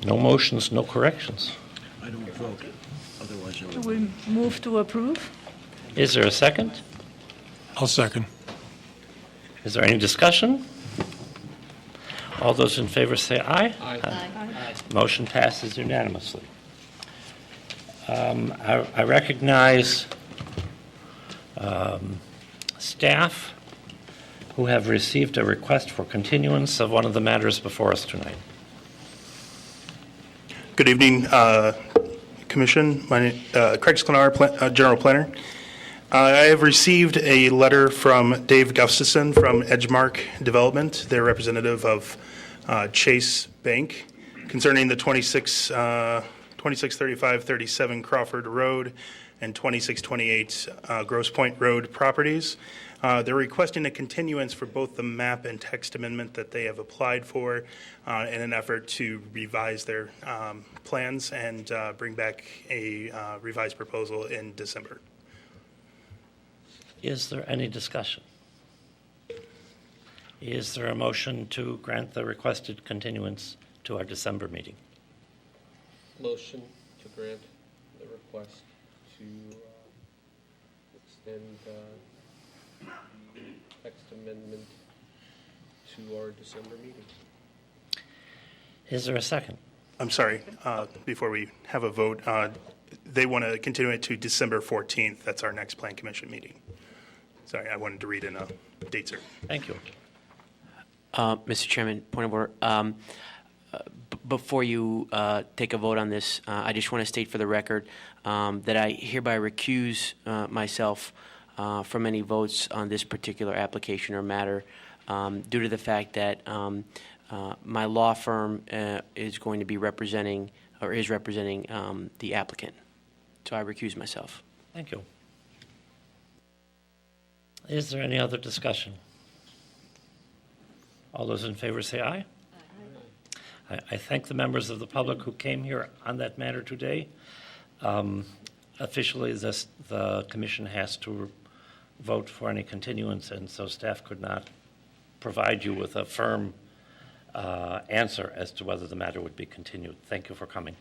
No motions, no corrections. I don't vote, otherwise I would. We move to approve? Is there a second? I'll second. Is there any discussion? All those in favor say aye. Aye. Motion passes unanimously. I recognize staff who have received a request for continuance of one of the matters before us tonight. Good evening, Commission. My name Craig Sklenar, General Planner. I have received a letter from Dave Gustafson from Edgemark Development, their representative of Chase Bank, concerning the 2635-37 Crawford Road and 2628 Grosse Pointe Road properties. They're requesting a continuance for both the map and text amendment that they have applied for in an effort to revise their plans and bring back a revised proposal in December. Is there any discussion? Is there a motion to grant the requested continuance to our December meeting? Motion to grant the request to extend the text amendment to our December meeting. Is there a second? I'm sorry, before we have a vote, they want to continue it to December 14th. That's our next Plan Commission meeting. Sorry, I wanted to read in a date certain. Thank you. Mr. Chairman, point of order. Before you take a vote on this, I just want to state for the record that I hereby recuse myself from any votes on this particular application or matter due to the fact that my law firm is going to be representing or is representing the applicant. So I recuse myself. Thank you. Is there any other discussion? All those in favor say aye. Aye. I thank the members of the public who came here on that matter today. Officially, the commission has to vote for any continuance, and so staff could not provide you with a firm answer as to whether the matter would be continued. Thank you for coming.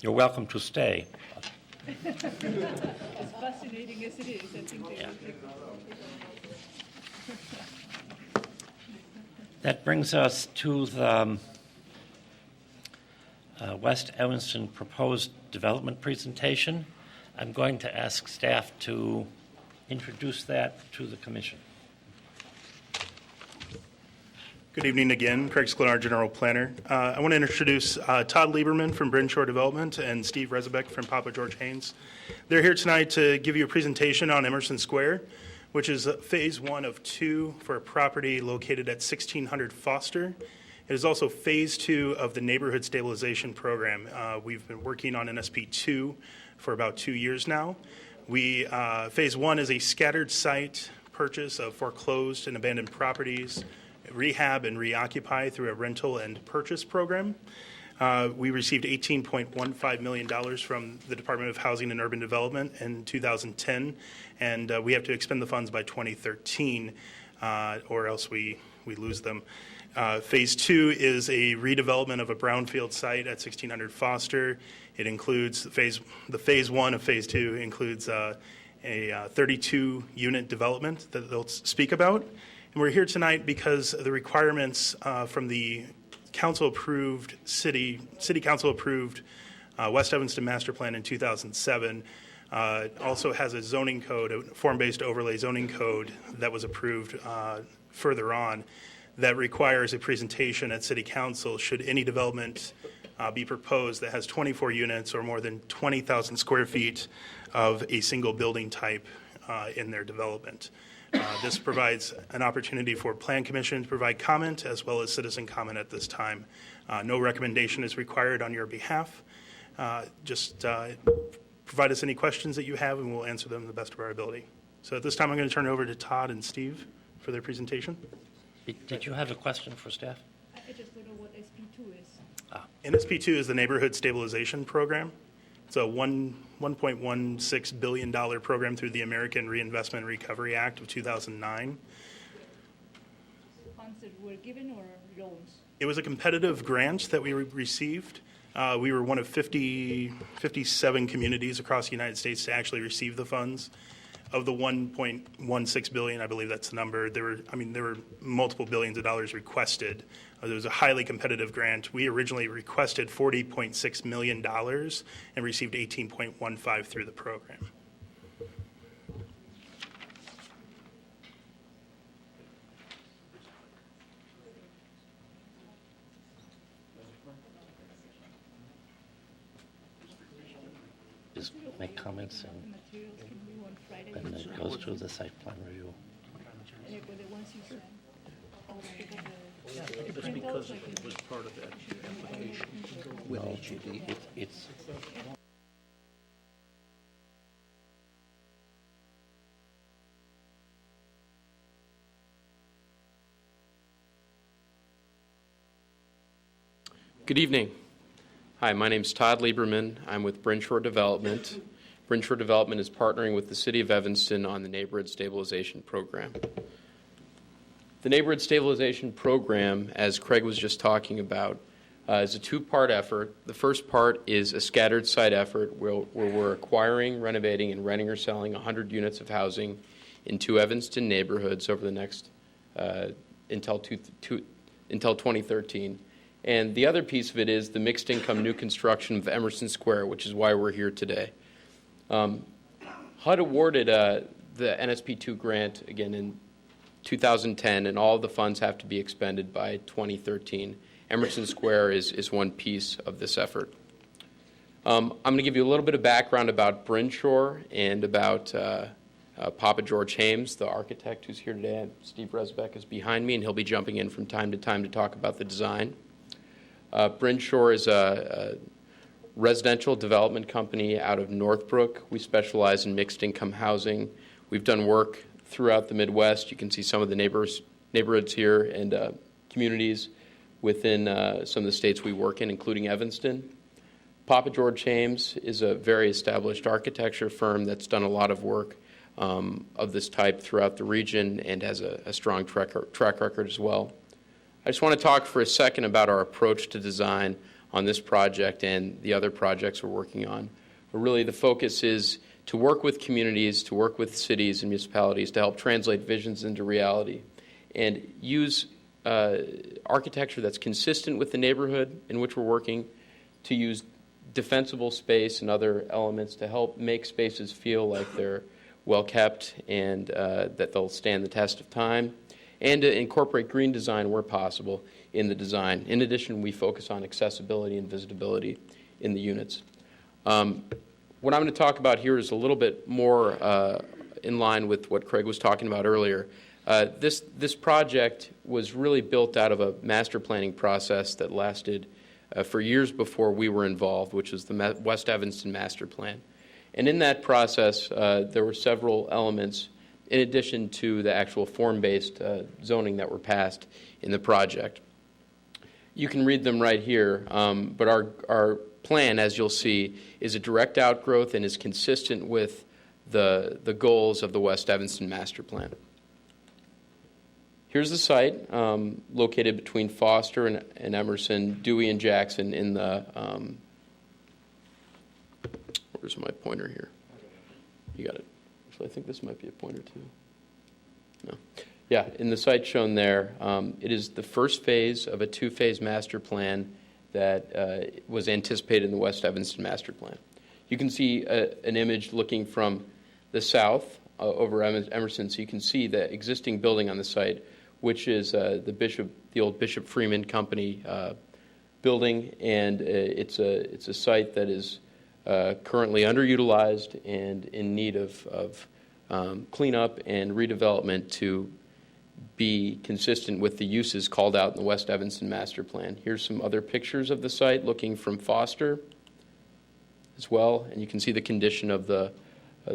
You're welcome to stay. As fascinating as it is, I think they will take That brings us to the West Evanston proposed development presentation. I'm going to ask staff to introduce that to the commission. Good evening again, Craig Sklenar, General Planner. I want to introduce Todd Lieberman from Brinshore Development and Steve Rezebeck from Papa George Haynes. They're here tonight to give you a presentation on Emerson Square, which is phase 1 of 2 for a property located at 1600 Foster. It is also phase 2 of the Neighborhood Stabilization Program. We've been working on NSP 2 for about 2 years now. Phase 1 is a scattered site purchase of foreclosed and abandoned properties, rehab and reoccupy through a rental and purchase program. We received $18.15 million from the Department of Housing and Urban Development in 2010, and we have to expend the funds by 2013, or else we lose them. Phase 2 is a redevelopment of a brownfield site at 1600 Foster. It includes the phase 1 of phase 2 includes a 32-unit development that they'll speak about. And we're here tonight because the requirements from the council-approved city council-approved West Evanston Master Plan in 2007 also has a zoning code, a form-based overlay zoning code that was approved further on that requires a presentation at City Council should any development be proposed that has 24 units or more than 20,000 square feet of a single building type in their development. This provides an opportunity for Plan Commission to provide comment as well as citizen comment at this time. No recommendation is required on your behalf. Just provide us any questions that you have and we'll answer them to the best of our ability. So at this time I'm going to turn it over to Todd and Steve for their presentation. Did you have a question for staff? I just don't know what SP2 is. NSP2 is the Neighborhood Stabilization Program. It's a $1.16 billion program through the American Reinvestment and Recovery Act of 2009. funds that were given or loans? It was a competitive grant that we received. We were one of 57 communities across the United States to actually receive the funds. Of the 1.16 billion, I believe that's the number, there were multiple billions of dollars requested. It was a highly competitive grant. We originally requested $40.6 million and received 18.15 through the program. Just make comments The materials can be on Friday. and it goes through the site plan review. And it were the ones you sent. Oh, pick up the Just printouts, because like it was part of that application with No, HED. It's, Good evening. Hi, my name is Todd Lieberman. I'm with Brinshore Development. Brinshore Development is partnering with the City of Evanston on the Neighborhood Stabilization Program. The Neighborhood Stabilization Program, as Craig was just talking about, is a two-part effort. The first part is a scattered site effort where we're acquiring, renovating, and renting or selling 100 units of housing in 2 Evanston neighborhoods over the next until 2013. And the other piece of it is the mixed income new construction of Emerson Square, which is why we're here today. HUD awarded the NSP2 grant again in 2010, and all of the funds have to be expended by 2013. Emerson Square is one piece of this effort. I'm going to give you a little bit of background about Brinshore and about Papa George Hames, the architect who's here today. Steve Resbeck is behind me, and he'll be jumping in from time to time to talk about the design. Brinshore is a residential development company out of Northbrook. We specialize in mixed income housing. We've done work throughout the Midwest. You can see some of the neighborhoods here and communities within some of the states we work in, including Evanston. Papa George Hames is a very established architecture firm that's done a lot of work of this type throughout the region and has a strong track record as well. I just want to talk for a second about our approach to design on this project and the other projects we're working on. But really, the focus is to work with communities, to work with cities and municipalities to help translate visions into reality and use architecture that's consistent with the neighborhood in which we're working, to use defensible space and other elements to help make spaces feel like they're well kept and that they'll stand the test of time, and to incorporate green design where possible in the design. In addition, we focus on accessibility and visitability in the units. What I'm going to talk about here is a little bit more in line with what Craig was talking about earlier. This project was really built out of a master planning process that lasted for years before we were involved, which was the West Evanston Master Plan. And in that process, there were several elements in addition to the actual form-based zoning that were passed in the project. You can read them right here, but our plan, as you'll see, is a direct outgrowth and is consistent with the goals of the West Evanston Master Plan. Here's the site, located between Foster and Emerson, Dewey and Jackson in the, where's my pointer here? You got it. Actually, I think this might be a pointer too. No. Yeah, in the site shown there, it is the first phase of a 2-phase master plan that was anticipated in the West Evanston Master Plan. You can see an image looking from the south over Emerson, so you can see the existing building on the site, which is the old Bishop Freeman Company building, and it's a site that is currently underutilized and in need of cleanup and redevelopment to be consistent with the uses called out in the West Evanston Master Plan. Here's some other pictures of the site looking from Foster as well, and you can see the condition of the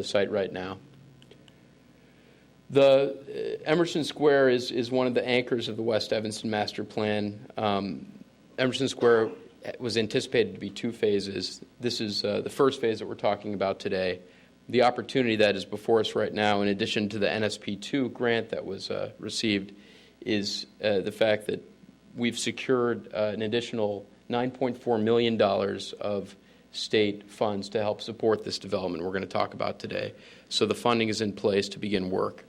site right now. The Emerson Square is one of the anchors of the West Evanston Master Plan. Emerson Square was anticipated to be 2 phases. This is the first phase that we're talking about today. The opportunity that is before us right now, in addition to the NSP2 grant that was received, is the fact that we've secured an additional $9.4 million of state funds to help support this development we're going to talk about today. So the funding is in place to begin work.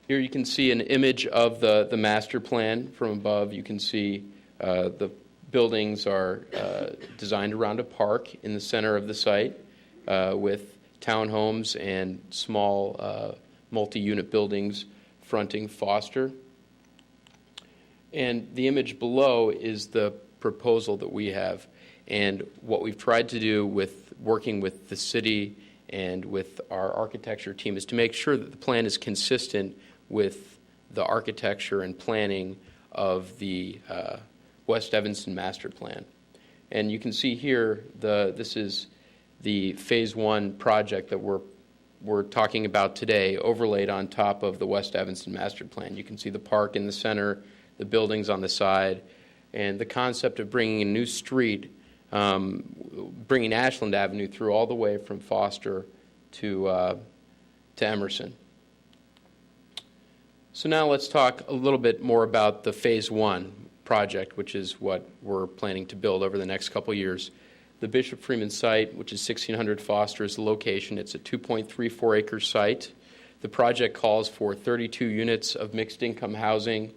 Here you can see an image of the master plan from above. You can see the buildings are designed around a park in the center of the site with townhomes and small multi-unit buildings fronting Foster. And the image below is the proposal that we have. And what we've tried to do with working with the city and with our architecture team is to make sure that the plan is consistent with the architecture and planning of the West Evanston master plan. And you can see here, this is the Phase 1 project that we're talking about today, overlaid on top of the West Evanston master plan. You can see the park in the center, the buildings on the side, and the concept of bringing a new street, bringing Ashland Avenue through all the way from Foster to Emerson. So now let's talk a little bit more about the Phase 1 project, which is what we're planning to build over the next couple years. The Bishop Freeman site, which is 1600 Foster, is the location. It's a 2.34 acre site. The project calls for 32 units of mixed income housing,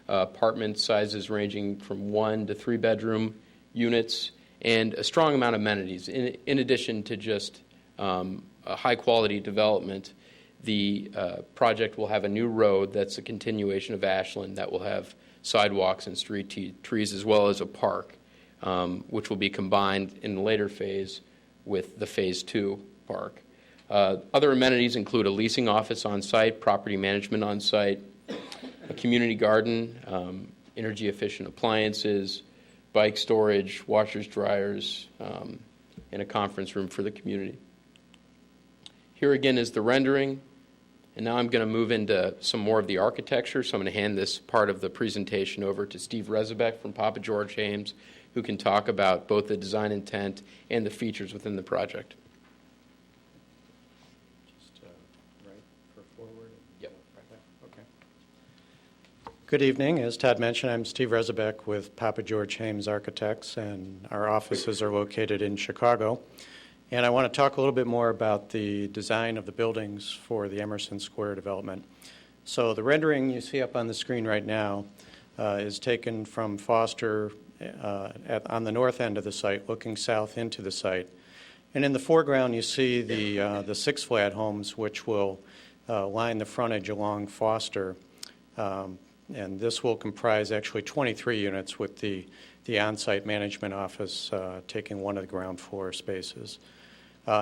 apartment sizes ranging from 1 to 3 bedroom units, and a strong amount of amenities. In addition to just a high quality development, the project will have a new road that's a continuation of Ashland that will have sidewalks and street trees, as well as a park, which will be combined in the later phase with the Phase 2 park. Other amenities include a leasing office on site, property management on site, a community garden, energy efficient appliances, bike storage, washers, dryers, and a conference room for the community. Here again is the rendering. And now I'm going to move into some more of the architecture. So I'm going to hand this part of the presentation over to Steve Rezebeck from Papa George Hames, who can talk about both the design intent and the features within the project. Just right for forward. Yep. Okay. Good evening. As Todd mentioned, I'm Steve Rezebeck with Papa George Hames Architects, and our offices are located in Chicago. And I want to talk a little bit more about the design of the buildings for the Emerson Square development. So the rendering you see up on the screen right now is taken from Foster on the north end of the site, looking south into the site. And in the foreground, you see the six flat homes, which will line the frontage along Foster. And this will comprise actually 23 units, with the on-site management office taking one of the ground floor spaces.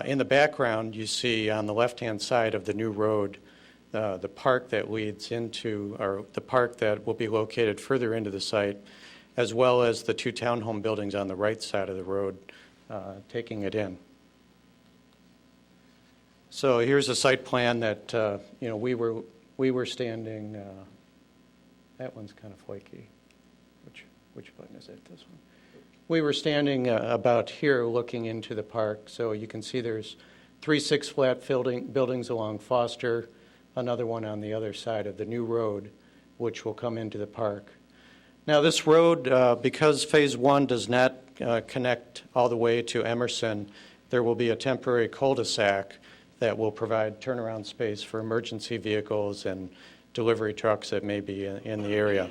In the background, you see on the left-hand side of the new road, the park that leads into, or the park that will be located further into the site, as well as the 2 townhome buildings on the right side of the road, taking it in. So here's a site plan that we were standing. That one's kind of flaky. Which button is it? This one. We were standing about here looking into the park, so you can see there's 3 6-flat buildings along Foster, another one on the other side of the new road, which will come into the park. Now this road, because Phase 1 does not connect all the way to Emerson, there will be a temporary cul-de-sac that will provide turnaround space for emergency vehicles and delivery trucks that may be in the area.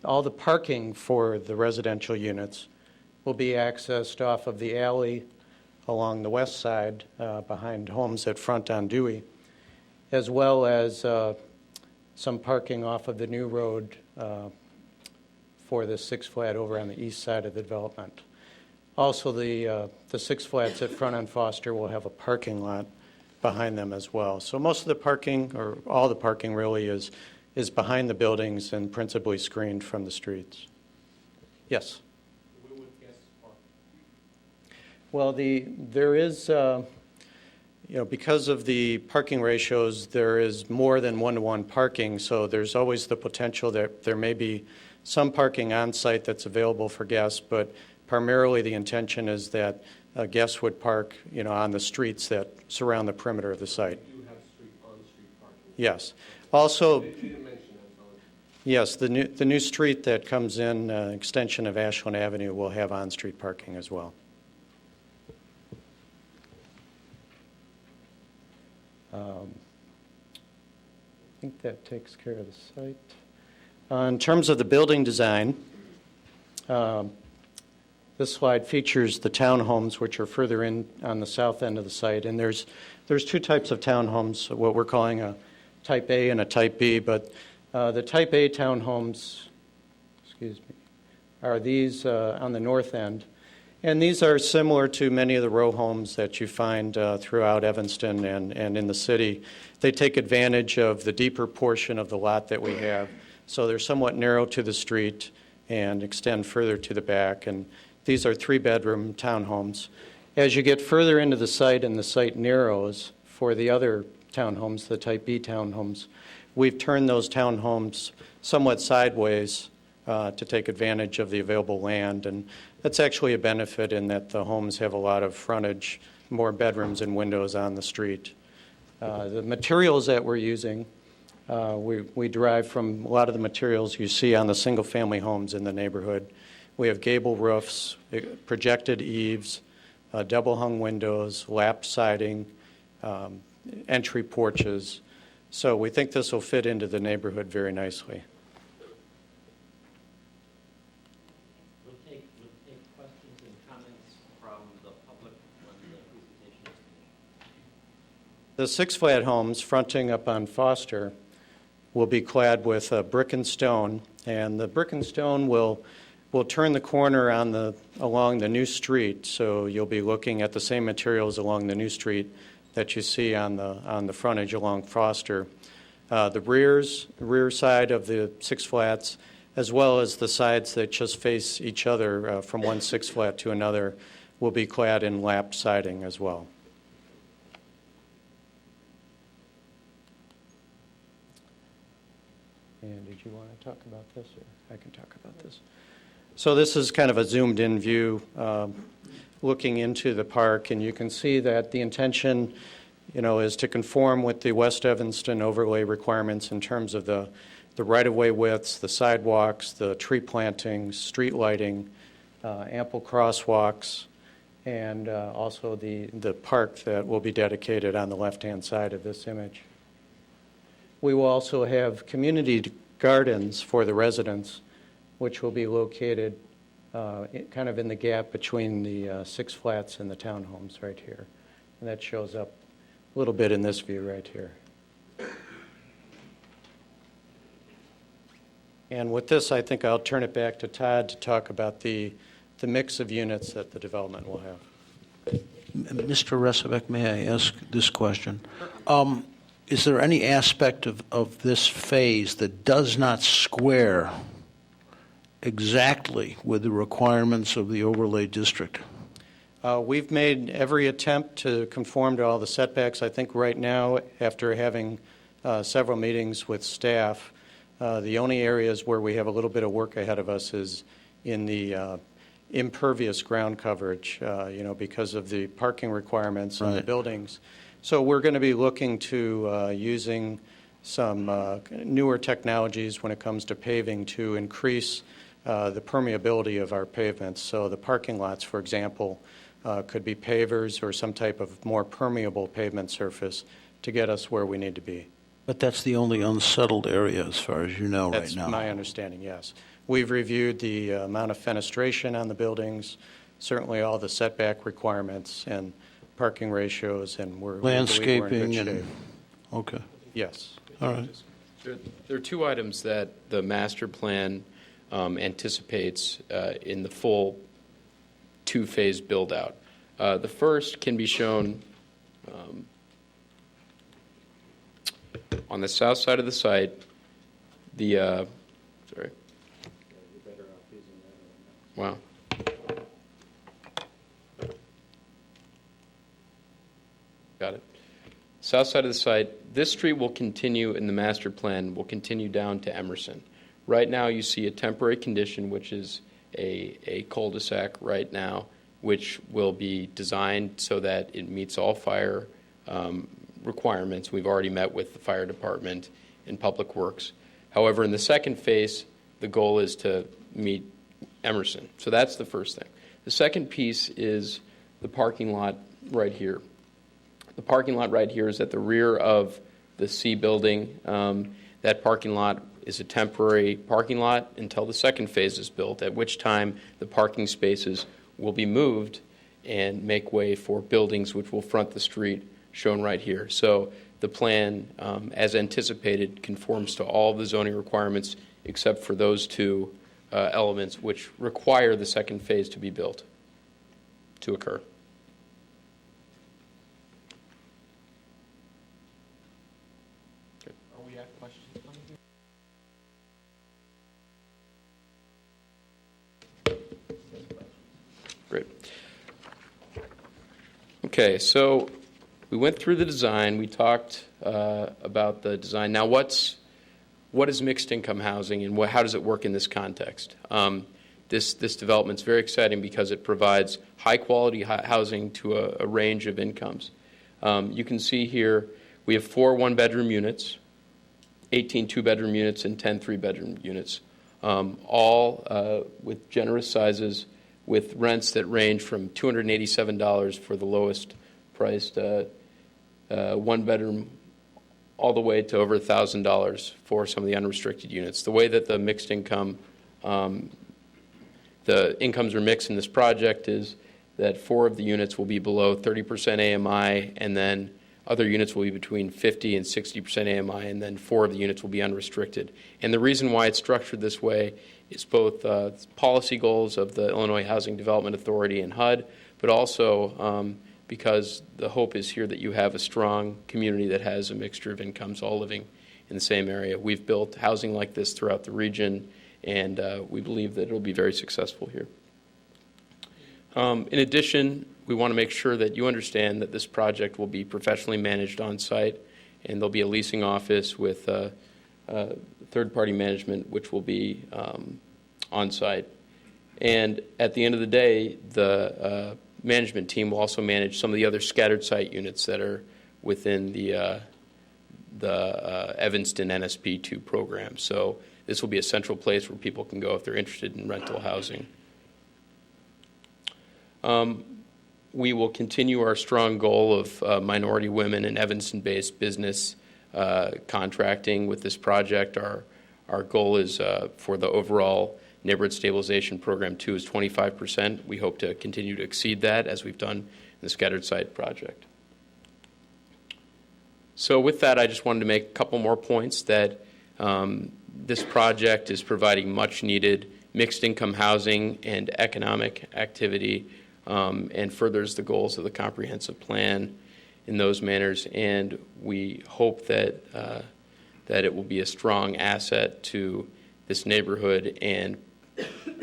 All the parking for the residential units will be accessed off of the alley along the west side behind homes that front on Dewey, as well as some parking off of the new road for the 6-flat over on the east side of the development. Also, the 6 flats at front on Foster will have a parking lot behind them as well. So most of the parking, or all the parking really, is behind the buildings and principally screened from the streets. Yes? Where would guests park? Well, there is, because of the parking ratios, there is more than one-to-one parking, so there's always the potential that there may be some parking on site that's available for guests, but primarily the intention is that guests would park, on the streets that surround the perimeter of the site. You do have on-street parking? Yes. Also, yes, the new street that comes in, extension of Ashland Avenue, will have on-street parking as well. I think that takes care of the site. In terms of the building design, this slide features the townhomes, which are further in on the south end of the site. And there's two types of townhomes, what we're calling a Type A and a Type B. But the Type A townhomes, are these on the north end. And these are similar to many of the row homes that you find throughout Evanston and in the city. They take advantage of the deeper portion of the lot that we have. So they're somewhat narrow to the street and extend further to the back. And these are 3-bedroom townhomes. As you get further into the site and the site narrows for the other townhomes, the Type B townhomes, we've turned those townhomes somewhat sideways to take advantage of the available land. And that's actually a benefit in that the homes have a lot of frontage, more bedrooms and windows on the street. The materials that we're using, we derive from a lot of the materials you see on the single-family homes in the neighborhood. We have gable roofs, projected eaves, double-hung windows, lap siding, entry porches. So we think this will fit into the neighborhood very nicely. We'll take questions and comments from the public when the presentation is finished. The six-flat homes fronting up on Foster will be clad with brick and stone, and the brick and stone will turn the corner along the new street, so you'll be looking at the same materials along the new street that you see on the frontage along Foster. The rear side of the six flats, as well as the sides that just face each other from one six flat to another, will be clad in lap siding as well. And did you want to talk about this, or I can talk about this? So this is kind of a zoomed-in view looking into the park, and you can see that the intention, is to conform with the West Evanston overlay requirements in terms of the right-of-way widths, the sidewalks, the tree plantings, street lighting, ample crosswalks, and also the park that will be dedicated on the left-hand side of this image. We will also have community gardens for the residents, which will be located kind of in the gap between the six flats and the townhomes right here. And that shows up a little bit in this view right here. And with this, I think I'll turn it back to Todd to talk about the mix of units that the development will have. Mr. Resebeck, may I ask this question? Is there any aspect of this phase that does not square exactly with the requirements of the overlay district? We've made every attempt to conform to all the setbacks. I think right now, after having several meetings with staff, the only areas where we have a little bit of work ahead of us is in the impervious ground coverage, because of the parking requirements in the buildings. So we're going to be looking to using some newer technologies when it comes to paving to increase the permeability of our pavements. So the parking lots, for example, could be pavers or some type of more permeable pavement surface to get us where we need to be. But that's the only unsettled area as far as you know right now. That's my understanding, yes. We've reviewed the amount of fenestration on the buildings, certainly all the setback requirements and parking ratios, and we're landscaping we're in good shape. Okay. Yes. All right. There are two items that the master plan anticipates in the full two-phase build-out. The first can be shown on the south side of the site. Wow. Got it. South side of the site, this street will continue in the master plan, will continue down to Emerson. Right now you see a temporary condition, which is a cul-de-sac right now, which will be designed so that it meets all fire requirements. We've already met with the fire department, and Public Works. However, in the second phase, the goal is to meet Emerson. So that's the first thing. The second piece is the parking lot right here. The parking lot right here is at the rear of the C building. That parking lot is a temporary parking lot until the second phase is built, at which time the parking spaces will be moved and make way for buildings which will front the street, shown right here. So the plan, as anticipated, conforms to all the zoning requirements except for those two elements which require the second phase to be built to occur. Are we at questions? Great. Okay, so we went through the design. We talked about the design. Now, what is mixed income housing, and how does it work in this context? This development is very exciting because it provides high quality housing to a range of incomes. You can see here we have 4 one-bedroom units, 18 two-bedroom units, and 10 three-bedroom units, all with generous sizes, with rents that range from $287 for the lowest priced one-bedroom all the way to over $1,000 for some of the unrestricted units. The way that the mixed income, the incomes are mixed in this project is that 4 of the units will be below 30% AMI, and then other units will be between 50 and 60% AMI, and then 4 of the units will be unrestricted. And the reason why it's structured this way is both policy goals of the Illinois Housing Development Authority and HUD, but also because the hope is here that you have a strong community that has a mixture of incomes all living in the same area. We've built housing like this throughout the region, and we believe that it'll be very successful here. In addition, we want to make sure that you understand that this project will be professionally managed on site, and there'll be a leasing office with third-party management, which will be on site. And at the end of the day, the management team will also manage some of the other scattered site units that are within the Evanston NSP2 program. So this will be a central place where people can go if they're interested in rental housing. We will continue our strong goal of minority women and Evanston-based business contracting with this project. Our goal is for the overall neighborhood stabilization program 2 is 25%. We hope to continue to exceed that as we've done in the scattered site project. So with that, I just wanted to make a couple more points that this project is providing much needed mixed income housing and economic activity and furthers the goals of the comprehensive plan in those manners. And we hope that that it will be a strong asset to this neighborhood and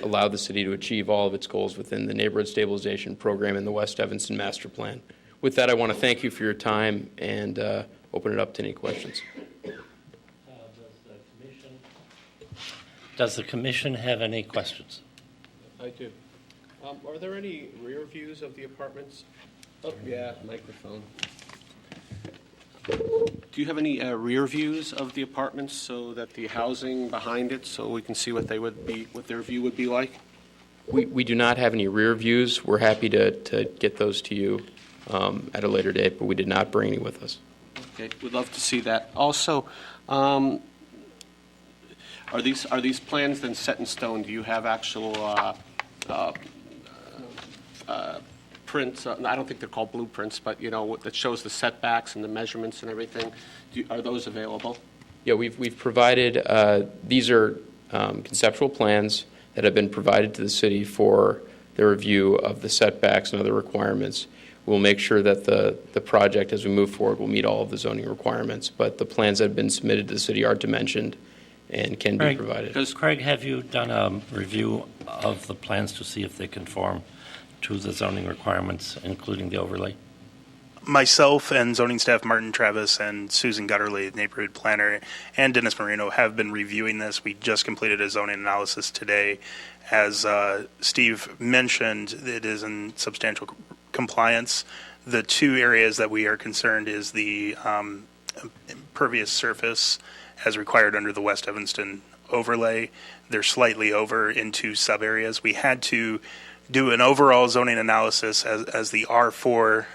allow the city to achieve all of its goals within the neighborhood stabilization program and the West Evanston Master Plan. With that, I want to thank you for your time and open it up to any questions. Does the commission have any questions? I do. Are there any rear views of the apartments? Oh, yeah, microphone. Do you have any rear views of the apartments so that the housing behind it, so we can see what they would be, what their view would be like? We do not have any rear views. We're happy to get those to you at a later date, but we did not bring any with us. Okay, we'd love to see that. Also, are these plans then set in stone? Do you have actual prints? I don't think they're called blueprints, but you know that shows the setbacks and the measurements and everything. Are those available? Yeah, we've provided. These are conceptual plans that have been provided to the city for the review of the setbacks and other requirements. We'll make sure that the project, as we move forward, will meet all of the zoning requirements. But the plans that have been submitted to the city are dimensioned and can be provided. Craig, have you done a review of the plans to see if they conform to the zoning requirements, including the overlay? Myself and zoning staff Martin Travis and Susan Gutterly, neighborhood planner, and Dennis Marino have been reviewing this. We just completed a zoning analysis today. As Steve mentioned, it is in substantial compliance. The 2 areas that we are concerned is the impervious surface as required under the West Evanston overlay. They're slightly over in 2 sub-areas. We had to do an overall zoning analysis as the R4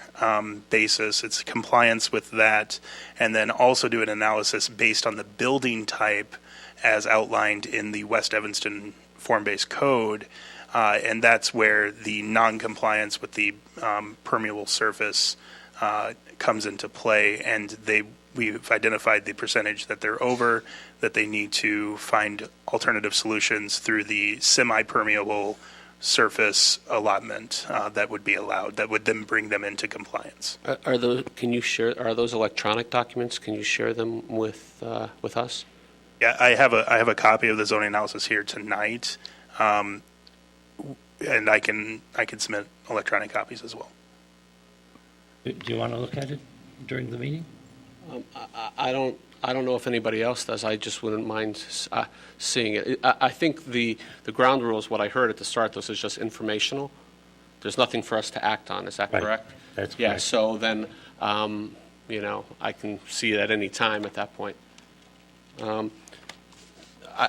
basis. It's compliance with that, and then also do an analysis based on the building type as outlined in the West Evanston form-based code, and that's where the non-compliance with the permeable surface comes into play, and we've identified the percentage that they're over, that they need to find alternative solutions through the semi-permeable surface allotment that would be allowed, that would then bring them into compliance. Are those, can you share, are those electronic documents? Can you share them with us? Yeah, I have a copy of the zoning analysis here tonight, and I can submit electronic copies as well. Do you want to look at it during the meeting? I don't know if anybody else does. I just wouldn't mind seeing it. I think the ground rules, what I heard at the start, this is just informational. There's nothing for us to act on. Is that Right. correct? That's Yeah, correct. so then, I can see it at any time at that point.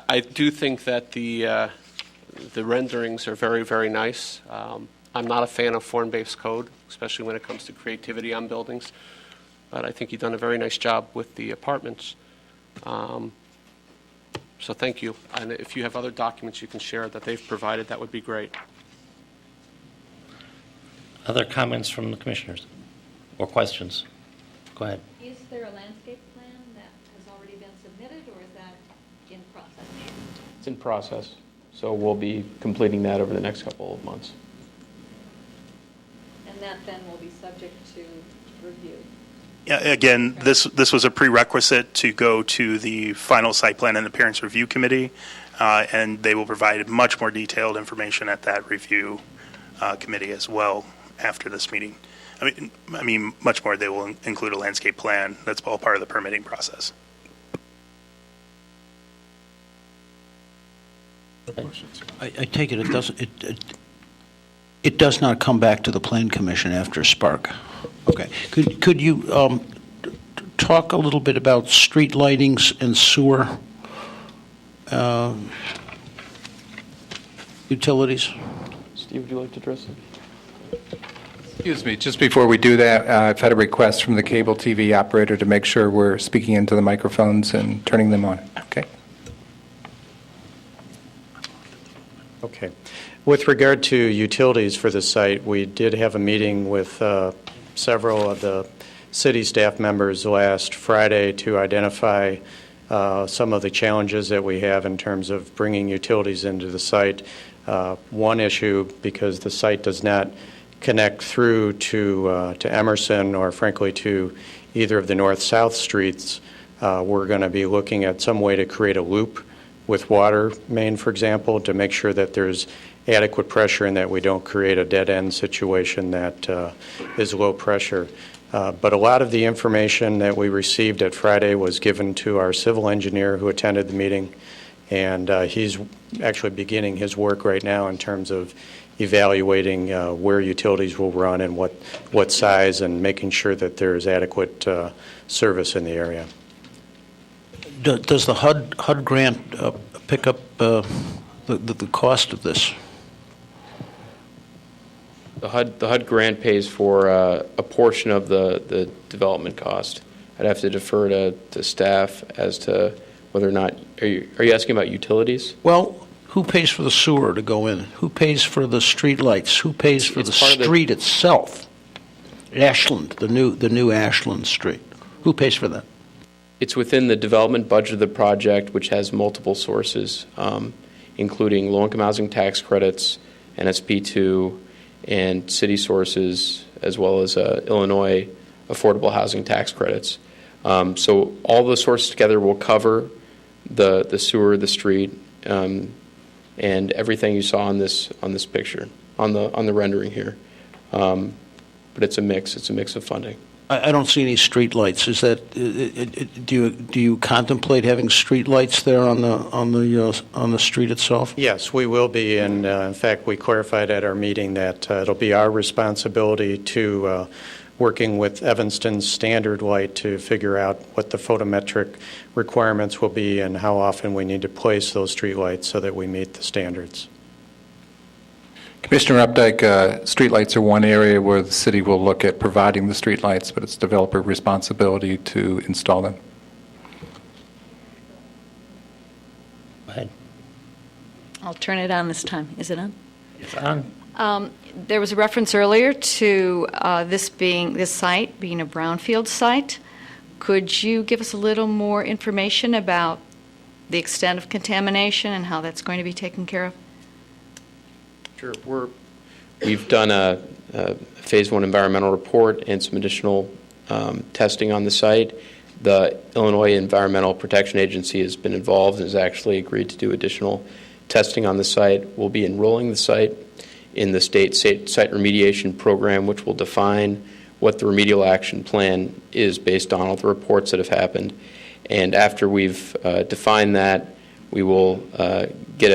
I do think that the renderings are very, very nice. I'm not a fan of form-based code, especially when it comes to creativity on buildings, but I think you've done a very nice job with the apartments. So thank you. And if you have other documents you can share that they've provided, that would be great. Other comments from the commissioners or questions? Go ahead. Is there a landscape plan that has already been submitted, or is that in process? It's in process, so we'll be completing that over the next couple of months. And that then will be subject to review? Yeah, again, this was a prerequisite to go to the final site plan and appearance review committee, and they will provide much more detailed information at that review committee as well after this meeting. I mean, much more. They will include a landscape plan. That's all part of the permitting process. I take it it does not come back to the Plan Commission after Spark. Okay. Could you talk a little bit about street lightings and sewer utilities? Steve, would you like to address it? Excuse me, just before we do that, I've had a request from the cable TV operator to make sure we're speaking into the microphones and turning them on. Okay. Okay. With regard to utilities for the site, we did have a meeting with several of the city staff members last Friday to identify some of the challenges that we have in terms of bringing utilities into the site. One issue, because the site does not connect through to Emerson or, frankly, to either of the north-south streets, we're going to be looking at some way to create a loop with water main, for example, to make sure that there's adequate pressure and that we don't create a dead-end situation that is low pressure. But a lot of the information that we received at Friday was given to our civil engineer who attended the meeting, and he's actually beginning his work right now in terms of evaluating where utilities will run and what size, and making sure that there's adequate service in the area. Does the HUD grant pick up the cost of this? The HUD grant pays for a portion of the development cost. I'd have to defer to staff as to whether or not, are you asking about utilities? Well, who pays for the sewer to go in? Who pays for the street lights? Who pays for the street itself? Ashland, the new Ashland Street. Who pays for that? It's within the development budget of the project, which has multiple sources, including low-income housing tax credits, NSP2, and city sources, as well as Illinois affordable housing tax credits. So all the sources together will cover the sewer, the street, and everything you saw on this picture, on the rendering here. But it's a mix. It's a mix of funding. I don't see any street lights. Is that do you contemplate having street lights there on the street itself? Yes, we will be, and in fact, we clarified at our meeting that it'll be our responsibility to working with Evanston's standard light to figure out what the photometric requirements will be and how often we need to place those streetlights so that we meet the standards. Commissioner Updike, streetlights are one area where the city will look at providing the streetlights, but it's developer responsibility to install them. Go ahead. I'll turn it on this time. Is it on? It's on. There was a reference earlier to this site being a brownfield site. Could you give us a little more information about the extent of contamination and how that's going to be taken care of? Sure. We've done a Phase 1 environmental report and some additional testing on the site. The Illinois Environmental Protection Agency has been involved and has actually agreed to do additional testing on the site. We'll be enrolling the site in the state site remediation program, which will define what the remedial action plan is based on all the reports that have happened. And after we've defined that, we will get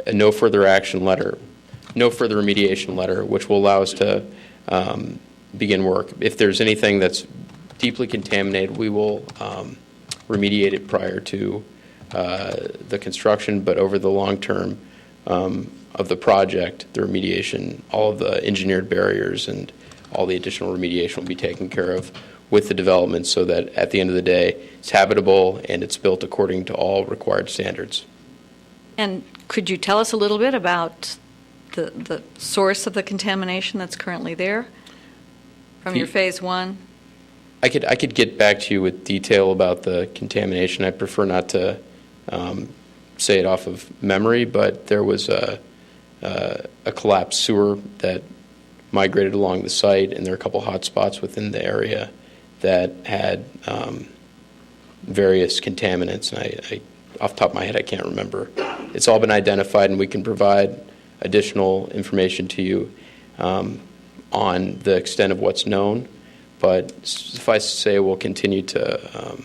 a no further action letter, no further remediation letter, which will allow us to begin work. If there's anything that's deeply contaminated, we will remediate it prior to the construction, but over the long term of the project, the remediation, all of the engineered barriers and all the additional remediation will be taken care of with the development so that at the end of the day, it's habitable and it's built according to all required standards. And could you tell us a little bit about the source of the contamination that's currently there from your Phase 1? I could get back to you with detail about the contamination. I prefer not to say it off of memory, but there was a collapsed sewer that migrated along the site, and there are a couple hot spots within the area that had various contaminants. And I, off the top of my head, I can't remember. It's all been identified, and we can provide additional information to you on the extent of what's known. But suffice to say, we'll continue to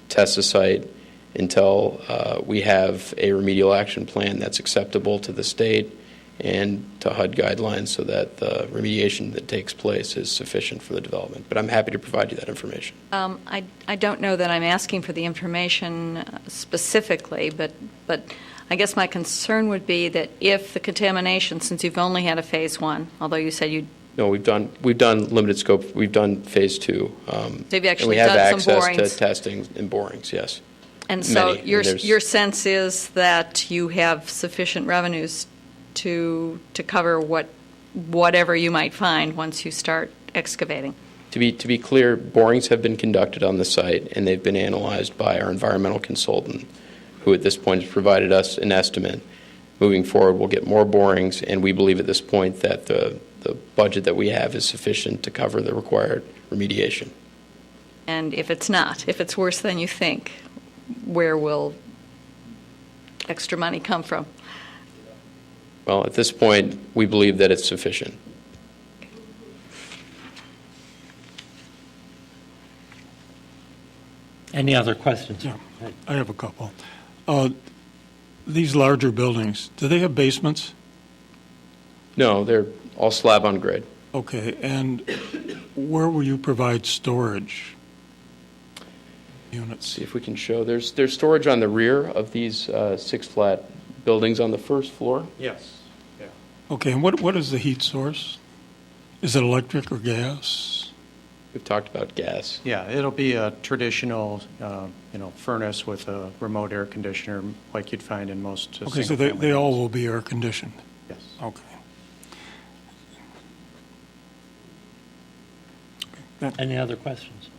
test the site until we have a remedial action plan that's acceptable to the state and to HUD guidelines so that the remediation that takes place is sufficient for the development. But I'm happy to provide you that information. I don't know that I'm asking for the information specifically, but I guess my concern would be that if the contamination, since you've only had a Phase 1, although you said you... No, we've done limited scope. We've done Phase 2. So you've actually and we have done some borings. access to testing and borings, yes. And so Many. your sense is that you have sufficient revenues to cover whatever you might find once you start excavating. To be clear, borings have been conducted on the site, and they've been analyzed by our environmental consultant, who at this point has provided us an estimate. Moving forward, we'll get more borings, and we believe at this point that the budget that we have is sufficient to cover the required remediation. And if it's not, if it's worse than you think, where will extra money come from? Well, at this point, we believe that it's sufficient. Any other questions? Yeah, I have a couple. These larger buildings, do they have basements? No, they're all slab on grade. Okay, and where will you provide storage units? See if we can show. There's storage on the rear of these 6 flat buildings on the first floor. Yes. Yeah. Okay, and what is the heat source? Is it electric or gas? We've talked about gas. Yeah, it'll be a traditional, furnace with a remote air conditioner like you'd find in most Okay, so single-family they all homes. will be air conditioned? Yes. Okay. Any other questions?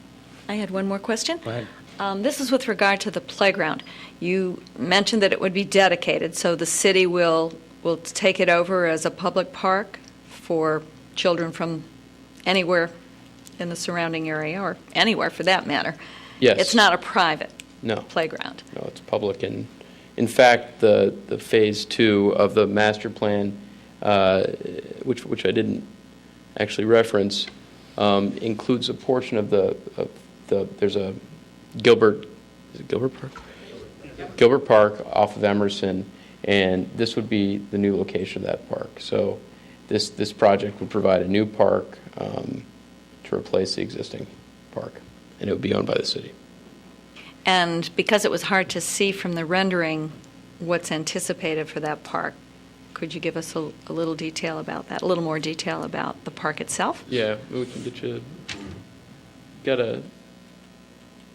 I had one more question. Go ahead. This is with regard to the playground. You mentioned that it would be dedicated, so the city will take it over as a public park for children from anywhere in the surrounding area, or anywhere for that matter. Yes. It's not a private No. playground. No, it's public. And in fact, the Phase 2 of the master plan, which I didn't actually reference, includes a portion of there's a Gilbert Park? Gilbert Park off of Emerson, and this would be the new location of that park. So this project would provide a new park, to replace the existing park, and it would be owned by the city. And because it was hard to see from the rendering what's anticipated for that park, could you give us a little detail about that, a little more detail about the park itself? Yeah, we can get you.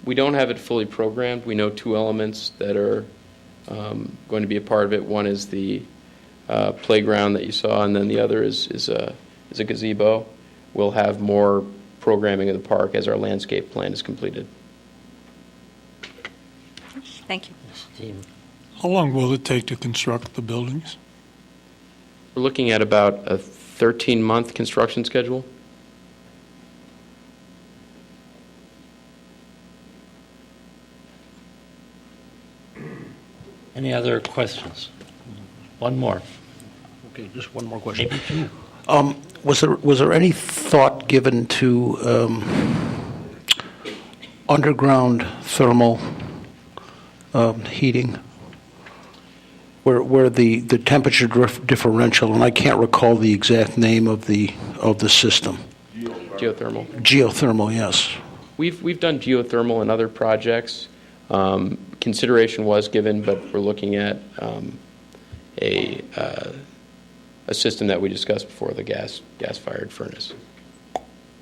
We don't have it fully programmed. We know two elements that are going to be a part of it. One is the playground that you saw, and then the other is a gazebo. We'll have more programming of the park as our landscape plan is completed. Thank you. How long will it take to construct the buildings? We're looking at about a 13-month construction schedule. Any other questions? One more. Okay, just one more question. Maybe two. Was there any thought given to underground thermal heating, where the temperature differential, and I can't recall the exact name of the system. Geothermal. Geothermal, yes. We've done geothermal in other projects. Consideration was given, but we're looking at a system that we discussed before, the gas-fired furnace.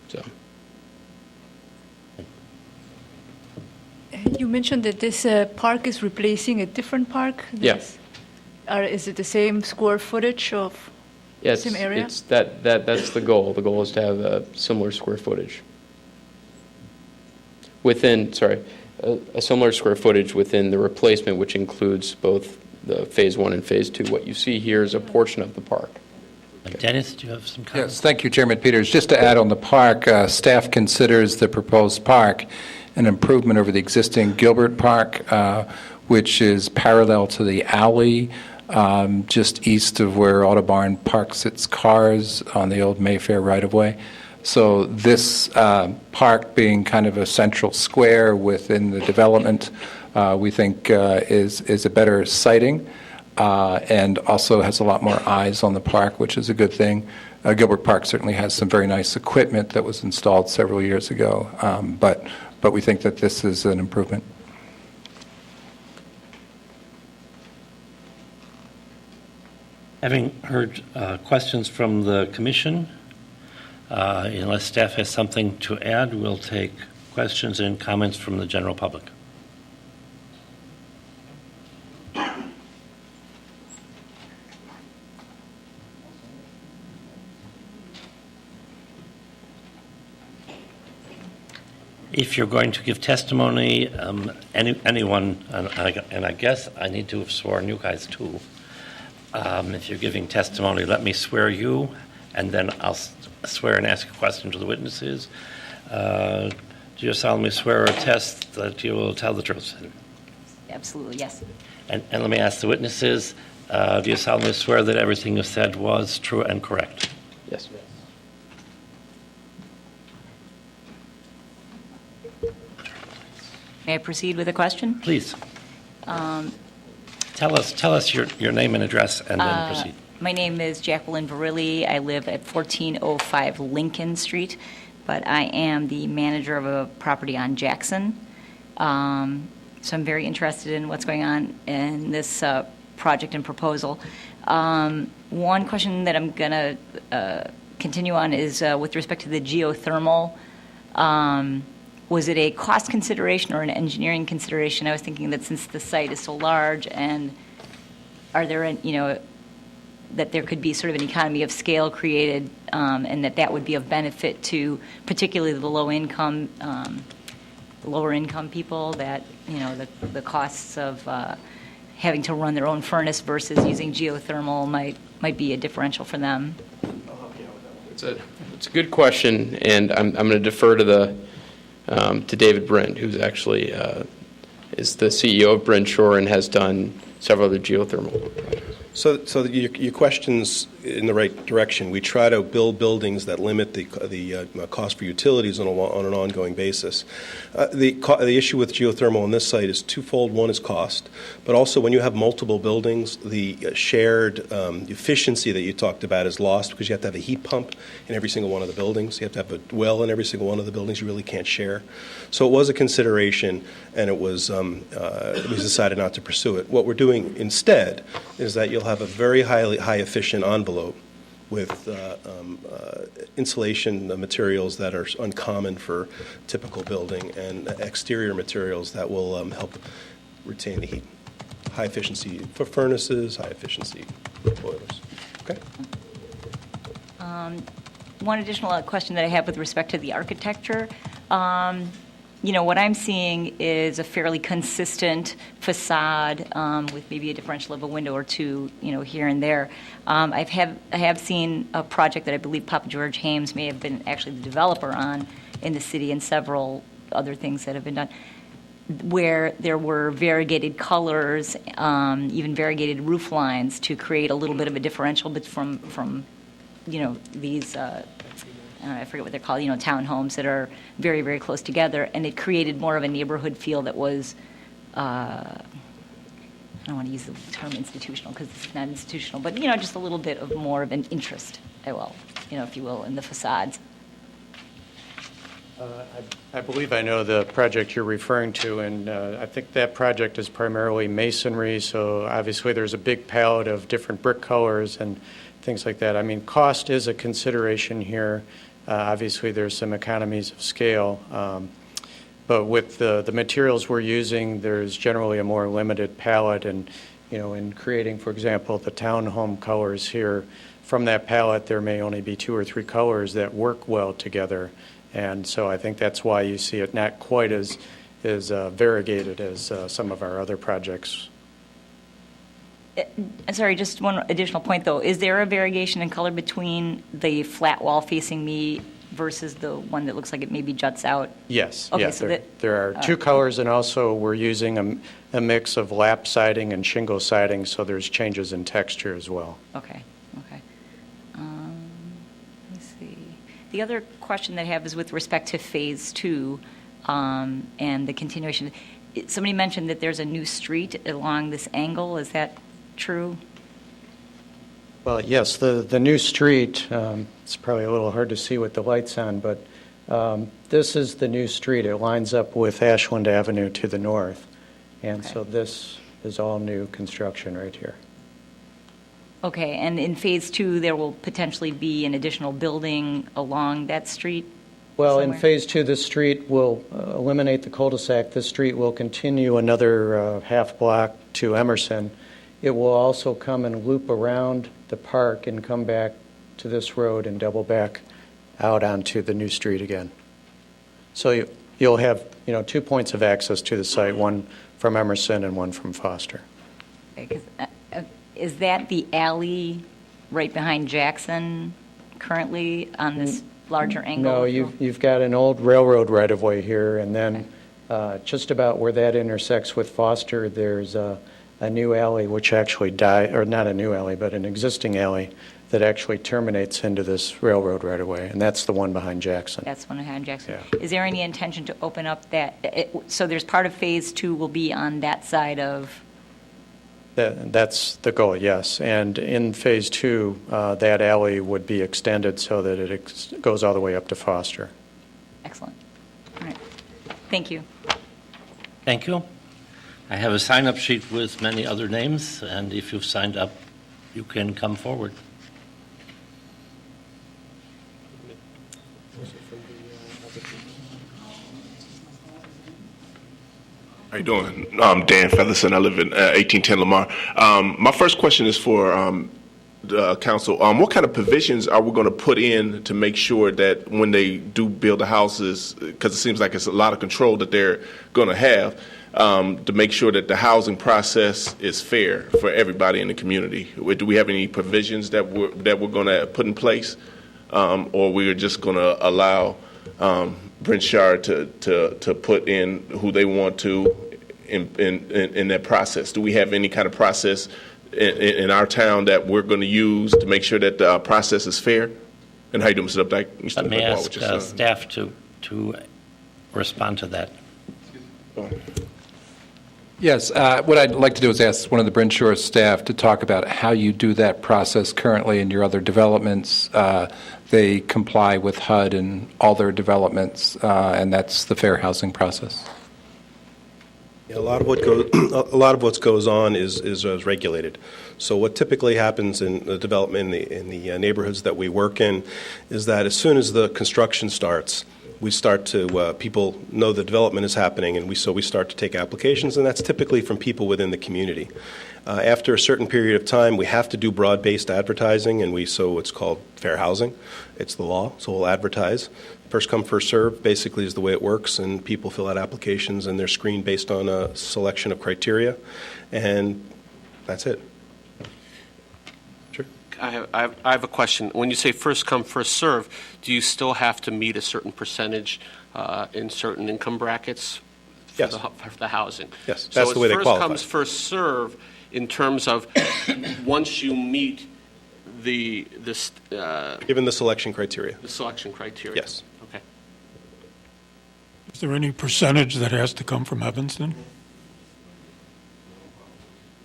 So. You mentioned that this park is replacing a different park? Yes. Is it the same square footage of same area? That's the goal. The goal is to have a similar square footage. A similar square footage within the replacement, which includes both the Phase 1 and Phase 2. What you see here is a portion of the park. Dennis, do you have some comments? Yes, thank you, Chairman Peters. Just to add on the park, staff considers the proposed park an improvement over the existing Gilbert Park, which is parallel to the alley just east of where Autobarn parks its cars on the old Mayfair right-of-way. So this park being kind of a central square within the development, we think is a better siting and also has a lot more eyes on the park, which is a good thing. Gilbert Park certainly has some very nice equipment that was installed several years ago, but we think that this is an improvement. Having heard questions from the commission, unless staff has something to add, we'll take questions and comments from the general public. If you're going to give testimony, anyone, and I guess I need to have sworn you guys too. If you're giving testimony, let me swear you, and then I'll swear and ask a question to the witnesses. Do you solemnly swear or attest that you will tell the truth? Absolutely, yes. And let me ask the witnesses, do you solemnly swear that everything you said was true and correct? Yes. May I proceed with a question? Please. Tell us your name and address, and then proceed. My name is Jacqueline Varilli. I live at 1405 Lincoln Street, but I am the manager of a property on Jackson. So I'm very interested in what's going on in this project and proposal. One question that I'm going to continue on is with respect to the geothermal. Was it a cost consideration or an engineering consideration? I was thinking that since the site is so large, and are there, that there could be sort of an economy of scale created, and that would be of benefit to particularly the lower income people. That the costs of having to run their own furnace versus using geothermal might be a differential for them. It's a good question, and I'm going to defer to to David Brent, who's actually is the CEO of Brent Shore and has done several other geothermal projects. So your question's in the right direction. We try to build buildings that limit the cost for utilities on an ongoing basis. The issue with geothermal on this site is twofold. One is cost, but also when you have multiple buildings, the shared efficiency that you talked about is lost because you have to have a heat pump in every single one of the buildings. You have to have a well in every single one of the buildings. You really can't share. So it was a consideration, and it was decided not to pursue it. What we're doing instead is that you'll have a very high efficient envelope with insulation materials that are uncommon for typical building and exterior materials that will help retain the heat. High efficiency for furnaces, high efficiency for boilers. Okay. One additional question that I have with respect to the architecture. What I'm seeing is a fairly consistent facade with maybe a differential of a window or two, here and there. I have seen a project that I believe Papa George Hames may have been actually the developer on in the city, and several other things that have been done, where there were variegated colors, even variegated roof lines to create a little bit of a differential from these. I forget what they're called, townhomes that are very, very close together, and it created more of a neighborhood feel that was, I don't want to use the term institutional because it's not institutional, but, just a little bit of more of an interest, if you will, in the facades. I believe I know the project you're referring to, and I think that project is primarily masonry, so obviously there's a big palette of different brick colors and things like that. I mean, cost is a consideration here. Obviously, there's some economies of scale, but with the materials we're using, there's generally a more limited palette, and in creating, for example, the townhome colors here, from that palette, there may only be 2 or 3 colors that work well together, and so I think that's why you see it not quite as variegated as some of our other projects. Sorry, just one additional point, though. Is there a variegation in color between the flat wall facing me versus the one that looks like it maybe juts out? Yes. Okay, yeah, so there are 2 colors, and also we're using a mix of lap siding and shingle siding, so there's changes in texture as well. Okay. Let me see. The other question that I have is with respect to Phase 2 and the continuation. Somebody mentioned that there's a new street along this angle. Is that true? Well, yes, the new street, it's probably a little hard to see with the lights on, but this is the new street. It lines up with Ashland Avenue to the north, and so this is all new construction right here. Okay, and in Phase 2, there will potentially be an additional building along that street? Well, somewhere? in Phase 2, this street will eliminate the cul-de-sac. This street will continue another half block to Emerson. It will also come and loop around the park and come back to this road and double back out onto the new street again. So you'll have 2 points of access to the site, one from Emerson and one from Foster. Okay, is that the alley right behind Jackson currently on this larger angle? No, you've got an old railroad right-of-way here, and then just about where that intersects with Foster, there's a new alley which actually or not a new alley, but an existing alley that actually terminates into this railroad right-of-way, and that's the one behind Jackson. That's the one behind Jackson. Yeah. Is there any intention to open up that? So there's part of Phase 2 will be on that side of? That's the goal, yes. And in Phase 2, that alley would be extended so that it goes all the way up to Foster. Excellent. All right. Thank you. Thank you. I have a sign-up sheet with many other names, and if you've signed up, you can come forward. How you doing? I'm Dan Featherson. I live in 1810 Lamar. My first question is for the council. What kind of provisions are we going to put in to make sure that when they do build the houses, because it seems like it's a lot of control that they're going to have, to make sure that the housing process is fair for everybody in the community? Do we have any provisions that we're going to put in place, or we're just going to allow Brent Shire to put in who they want to in that process? Do we have any kind of process in our town that we're going to use to make sure that the process is fair? And how you doing, Mr. Updike? Let me ask staff to respond to that. Yes, what I'd like to do is ask one of the Bryn Shore staff to talk about how you do that process currently in your other developments. They comply with HUD and all their developments, and that's the fair housing process. Yeah, a lot of what goes on is regulated. So what typically happens in the development in the neighborhoods that we work in is that as soon as the construction starts, we start to people know the development is happening, and we start to take applications, and that's typically from people within the community. After a certain period of time, we have to do broad-based advertising, and so it's called fair housing. It's the law, so we'll advertise. First come, first serve basically is the way it works, and people fill out applications, and they're screened based on a selection of criteria, and that's it. Sure. I have a question. When you say first come, first serve, do you still have to meet a certain percentage in certain income brackets for, yes. For the housing? Yes, so that's the way they qualify. First comes, first serve in terms of once you meet given the selection criteria. The selection criteria. Yes. Okay. Is there any percentage that has to come from Evanston?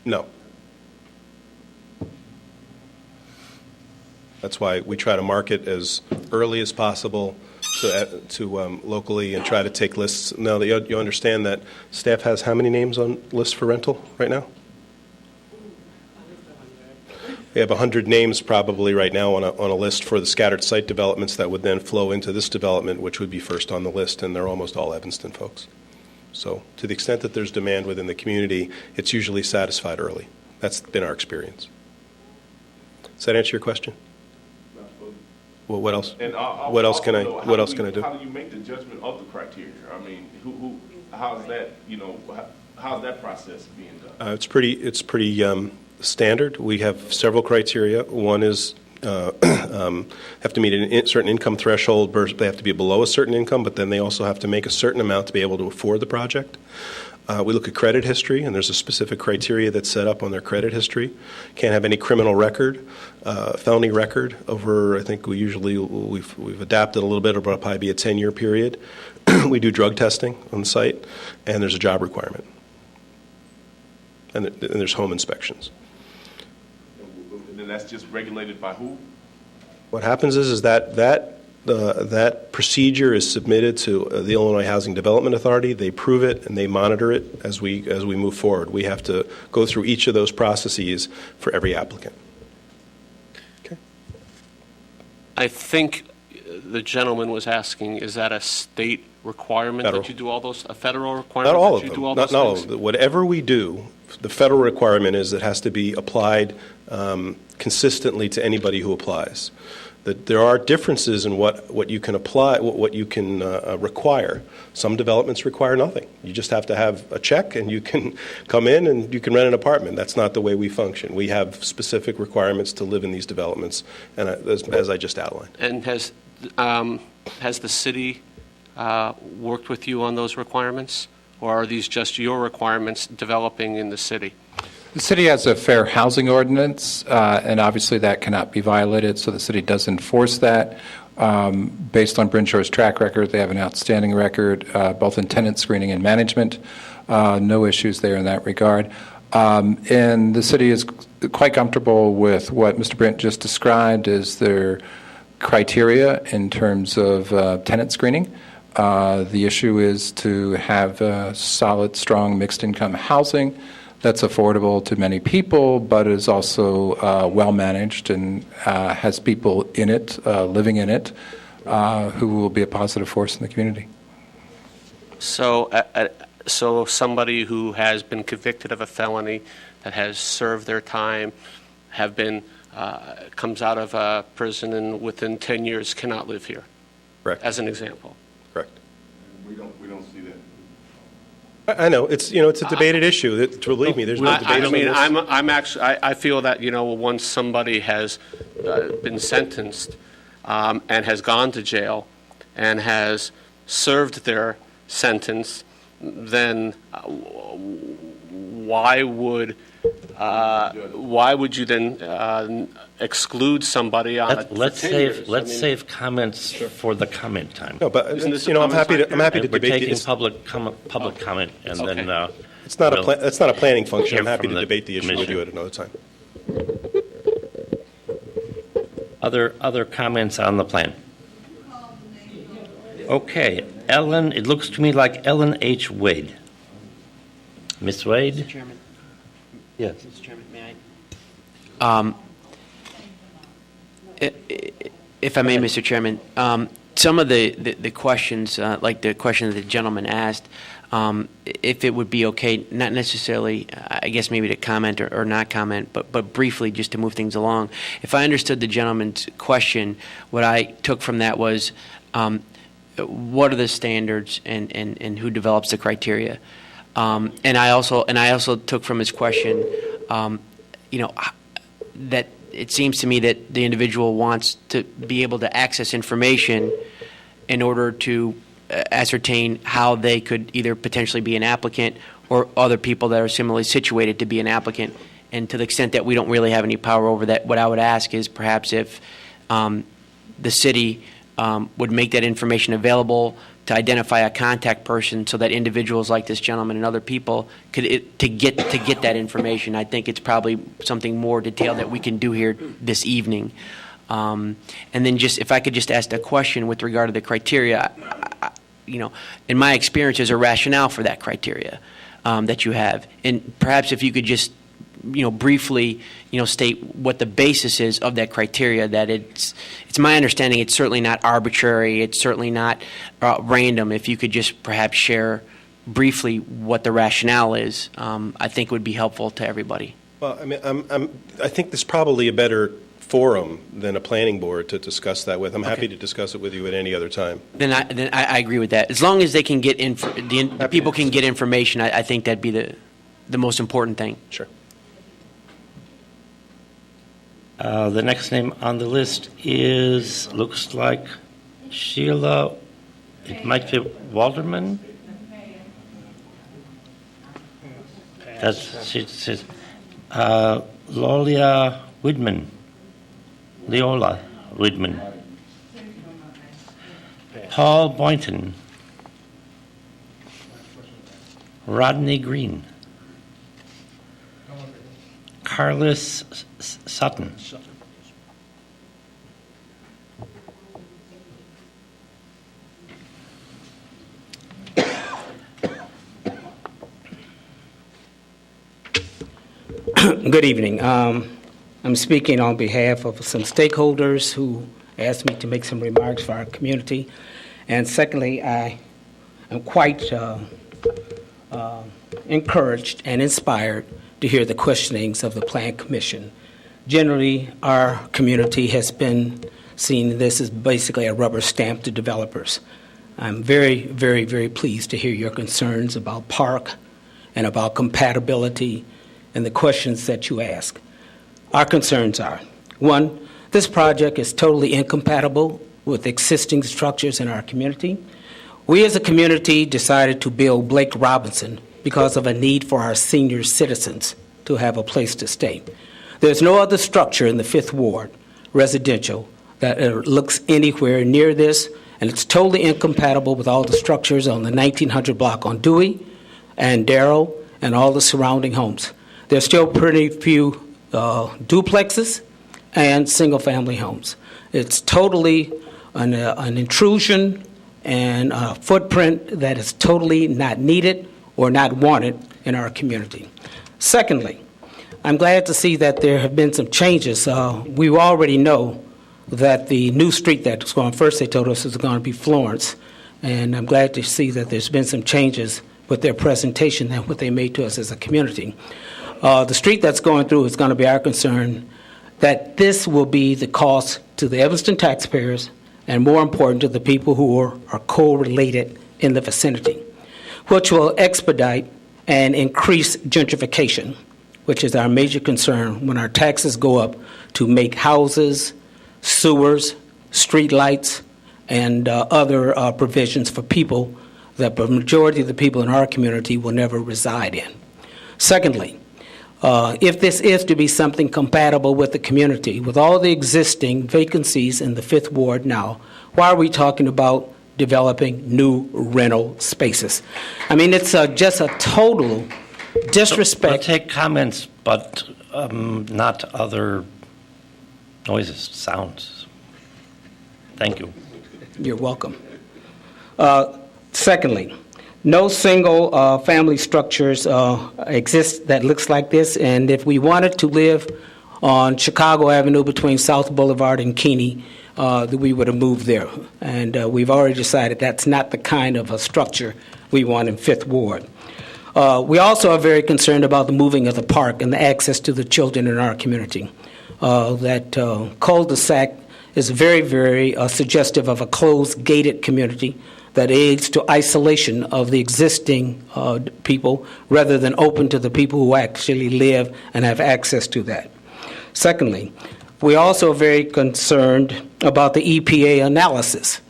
No. That's why we try to market as early as possible to locally and try to take lists. Now, you understand that staff has how many names on lists for rental right now? We have 100 names probably right now on a list for the scattered site developments that would then flow into this development, which would be first on the list, and they're almost all Evanston folks. So to the extent that there's demand within the community, it's usually satisfied early. That's been our experience. Does that answer your question? Well, what else? And what else can I do? How do you make the judgment of the criteria? I mean, how's that? How's that process being done? It's pretty standard. We have several criteria. One is have to meet a certain income threshold. They have to be below a certain income, but then they also have to make a certain amount to be able to afford the project. We look at credit history, and there's a specific criteria that's set up on their credit history. Can't have any criminal record, felony record over. I think we've adapted a little bit. It'll probably be a 10-year period. We do drug testing on the site, and there's a job requirement, and there's home inspections. And then that's just regulated by who? What happens is that procedure is submitted to the Illinois Housing Development Authority. They approve it and they monitor it as we move forward. We have to go through each of those processes for every applicant. Okay. I think the gentleman was asking, is that a state requirement Federal. that you do all those, a federal requirement Not all that of you them. do all Not those all things? of them. Whatever we do, the federal requirement is it has to be applied consistently to anybody who applies. That there are differences in what you can apply, what you can require. Some developments require nothing. You just have to have a check, and you can come in and you can rent an apartment. That's not the way we function. We have specific requirements to live in these developments, and as I just outlined. And has the city worked with you on those requirements, or are these just your requirements developing in the city? The city has a fair housing ordinance, and obviously that cannot be violated, so the city does enforce that. Based on Bryn Shore's track record, they have an outstanding record, both in tenant screening and management. No issues there in that regard. And the city is quite comfortable with what Mr. Brent just described as their criteria in terms of tenant screening. The issue is to have solid, strong, mixed-income housing that's affordable to many people, but is also well-managed and has people in it, living in it, who will be a positive force in the community. So somebody who has been convicted of a felony, that has served their time, have been comes out of prison and within 10 years cannot live here. Correct. As an example. Correct. We don't see that. I know it's a debated issue. Believe me, there's no debate on this. I feel that once somebody has been sentenced and has gone to jail and has served their sentence, then why would why would you then exclude somebody on it? Let's save comments for the comment time. No, but Isn't this you know, I'm happy comment to We're debate taking this. public comment, and then It's not we'll it's not a planning function. hear I'm happy from to the debate the issue with you commission. at another time. other comments on the plan. Okay, Ellen. It looks to me like Ellen H. Wade. Miss Wade. Mr. Chairman. Yes. Mr. Chairman, may I? If I may, Mr. Chairman, some of the questions, like the question that the gentleman asked, if it would be okay, not necessarily, I guess maybe to comment or not comment, but briefly just to move things along. If I understood the gentleman's question, what I took from that was, what are the standards and who develops the criteria? And I also took from his question, that it seems to me that the individual wants to be able to access information in order to ascertain how they could either potentially be an applicant or other people that are similarly situated to be an applicant. And to the extent that we don't really have any power over that, what I would ask is perhaps if the city would make that information available to identify a contact person so that individuals like this gentleman and other people could get that information. I think it's probably something more detailed that we can do here this evening. And then just if I could just ask a question with regard to the criteria, in my experience, there's a rationale for that criteria that you have, and perhaps if you could just briefly state what the basis is of that criteria. That it's my understanding it's certainly not arbitrary, it's certainly not random. If you could just perhaps share briefly what the rationale is, I think would be helpful to everybody. Well, I mean, I think there's probably a better forum than a planning board to discuss that with. I'm happy to discuss it with you at any other time. Then I agree with that. As long as they can get the people can get information, I think that'd be the most important thing. Sure. The next name on the list looks like Sheila, it might be Walderman. She's Leola Widman. Paul Boynton. Rodney Green. Carlos Sutton. Good evening. I'm speaking on behalf of some stakeholders who asked me to make some remarks for our community. And secondly, I am quite encouraged and inspired to hear the questionings of the Plan Commission. Generally, our community has been seeing this as basically a rubber stamp to developers. I'm very, very, very pleased to hear your concerns about park and about compatibility and the questions that you ask. Our concerns are, one, this project is totally incompatible with existing structures in our community. We as a community decided to build Blake Robinson because of a need for our senior citizens to have a place to stay. There's no other structure in the 5th Ward, residential, that looks anywhere near this, and it's totally incompatible with all the structures on the 1900 block on Dewey and Darrow and all the surrounding homes. There's still pretty few duplexes and single-family homes. It's totally an intrusion and a footprint that is totally not needed or not wanted in our community. Secondly, I'm glad to see that there have been some changes. We already know that the new street that's going, first they told us is going to be Florence, and I'm glad to see that there's been some changes with their presentation and what they made to us as a community. The street that's going through is going to be our concern that this will be the cost to the Evanston taxpayers and, more important, to the people who are co-related in the vicinity, which will expedite and increase gentrification, which is our major concern when our taxes go up to make houses, sewers, street lights, and other provisions for people that the majority of the people in our community will never reside in. Secondly, If this is to be something compatible with the community, with all the existing vacancies in the Fifth Ward now, why are we talking about developing new rental spaces? I mean, it's just a total disrespect. We'll take comments, but not other noises, sounds. Thank you. You're welcome. Secondly, no single family structures exist that looks like this, and if we wanted to live on Chicago Avenue between South Boulevard and Keeney, we would have moved there. And we've already decided that's not the kind of a structure we want in Fifth Ward. We also are very concerned about the moving of the park and the access to the children in our community. That cul-de-sac is very, very suggestive of a closed, gated community that aids to isolation of the existing people rather than open to the people who actually live and have access to that. Secondly, we also are very concerned about the EPA analysis.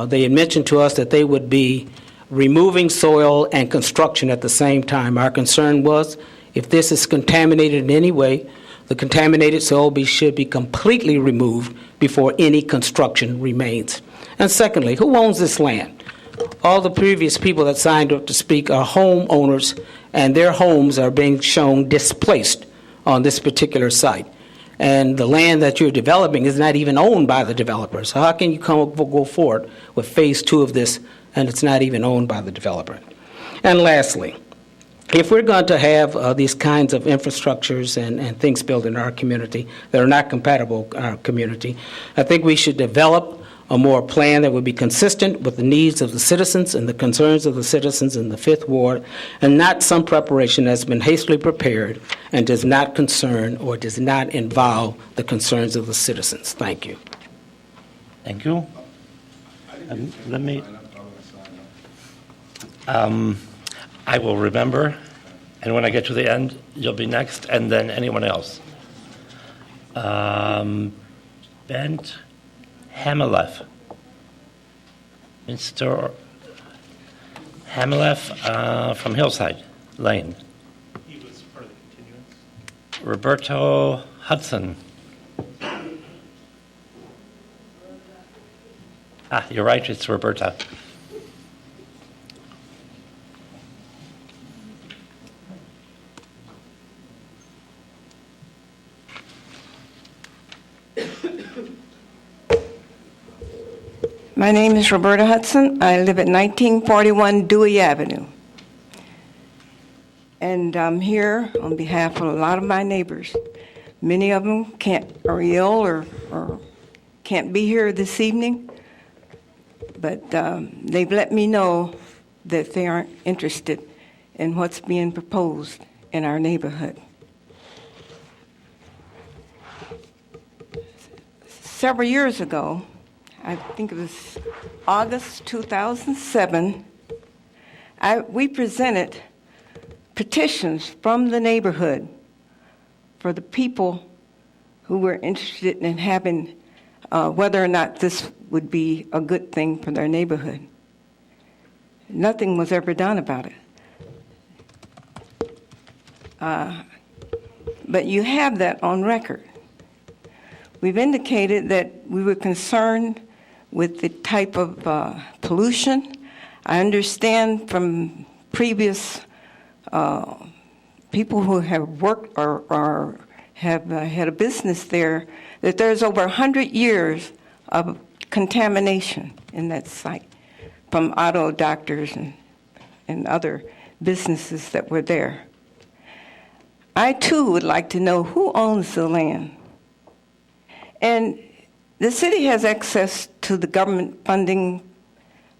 They had mentioned to us that they would be removing soil and construction at the same time. Our concern was if this is contaminated in any way, the contaminated soil should be completely removed before any construction remains. And secondly, who owns this land? All the previous people that signed up to speak are homeowners, and their homes are being shown displaced on this particular site. And the land that you're developing is not even owned by the developers. So how can you go forward with phase 2 of this and it's not even owned by the developer? And lastly, if we're going to have these kinds of infrastructures and things built in our community that are not compatible with our community, I think we should develop a more plan that would be consistent with the needs of the citizens and the concerns of the citizens in the Fifth Ward, and not some preparation that's been hastily prepared and does not concern or does not involve the concerns of the citizens. Thank you. Thank you. Let me. I will remember, and when I get to the end, you'll be next, and then anyone else. Bent Hamelef. Mr. Hamelef from Hillside Lane. He was part of the continuance. Roberto Hudson. You're right, it's Roberta. My name is Roberta Hudson. I live at 1941 Dewey Avenue. And I'm here on behalf of a lot of my neighbors. Many of them are ill or can't be here this evening, but they've let me know that they aren't interested in what's being proposed in our neighborhood. Several years ago, I think it was August 2007, we presented petitions from the neighborhood for the people who were interested in having whether or not this would be a good thing for their neighborhood. Nothing was ever done about it. But you have that on record. We've indicated that we were concerned with the type of pollution. I understand from previous people who have worked or have had a business there that there's over 100 years of contamination in that site from auto doctors and other businesses that were there. I, too, would like to know who owns the land. And the city has access to the government funding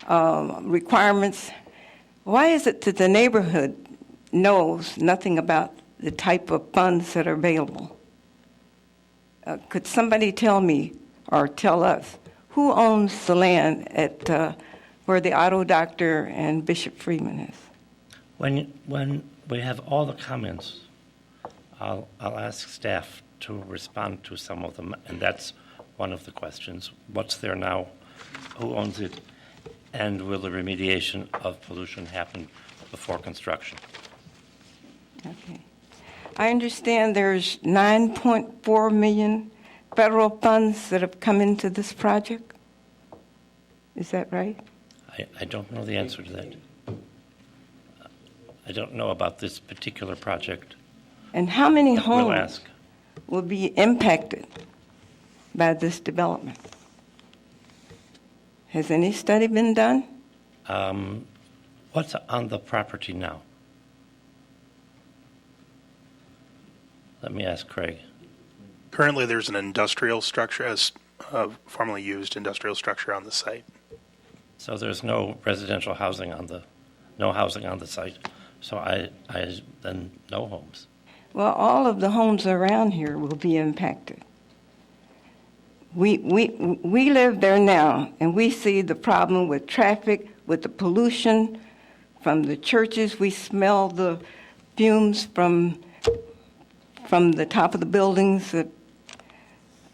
requirements. Why is it that the neighborhood knows nothing about the type of funds that are available? Could somebody tell me or tell us who owns the land at where the auto doctor and Bishop Freeman is? When we have all the comments, I'll ask staff to respond to some of them, and that's one of the questions. What's there now? Who owns it? And will the remediation of pollution happen before construction? Okay. I understand there's 9.4 million federal funds that have come into this project. Is that right? I don't know the answer to that. I don't know about this particular project. And how many But we'll homes ask. will be impacted by this development? Has any study been done? What's on the property now? Let me ask Craig. Currently, there's an industrial structure, as formerly used industrial structure on the site. So there's no residential housing no housing on the site. So I then no homes. Well, all of the homes around here will be impacted. We live there now, and we see the problem with traffic, with the pollution from the churches. We smell the fumes from the top of the buildings,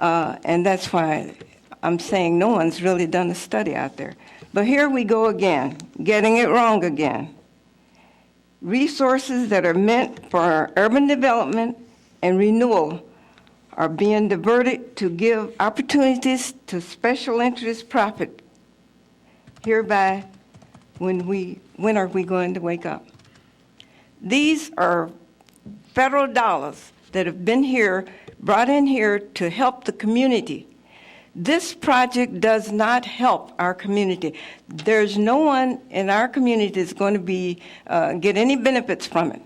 and that's why I'm saying no one's really done a study out there. But here we go again, getting it wrong again. Resources that are meant for urban development and renewal are being diverted to give opportunities to special interest profit. Hereby, when are we going to wake up? These are federal dollars that have been here, brought in here to help the community. This project does not help our community. There's no one in our community that's going to get any benefits from it.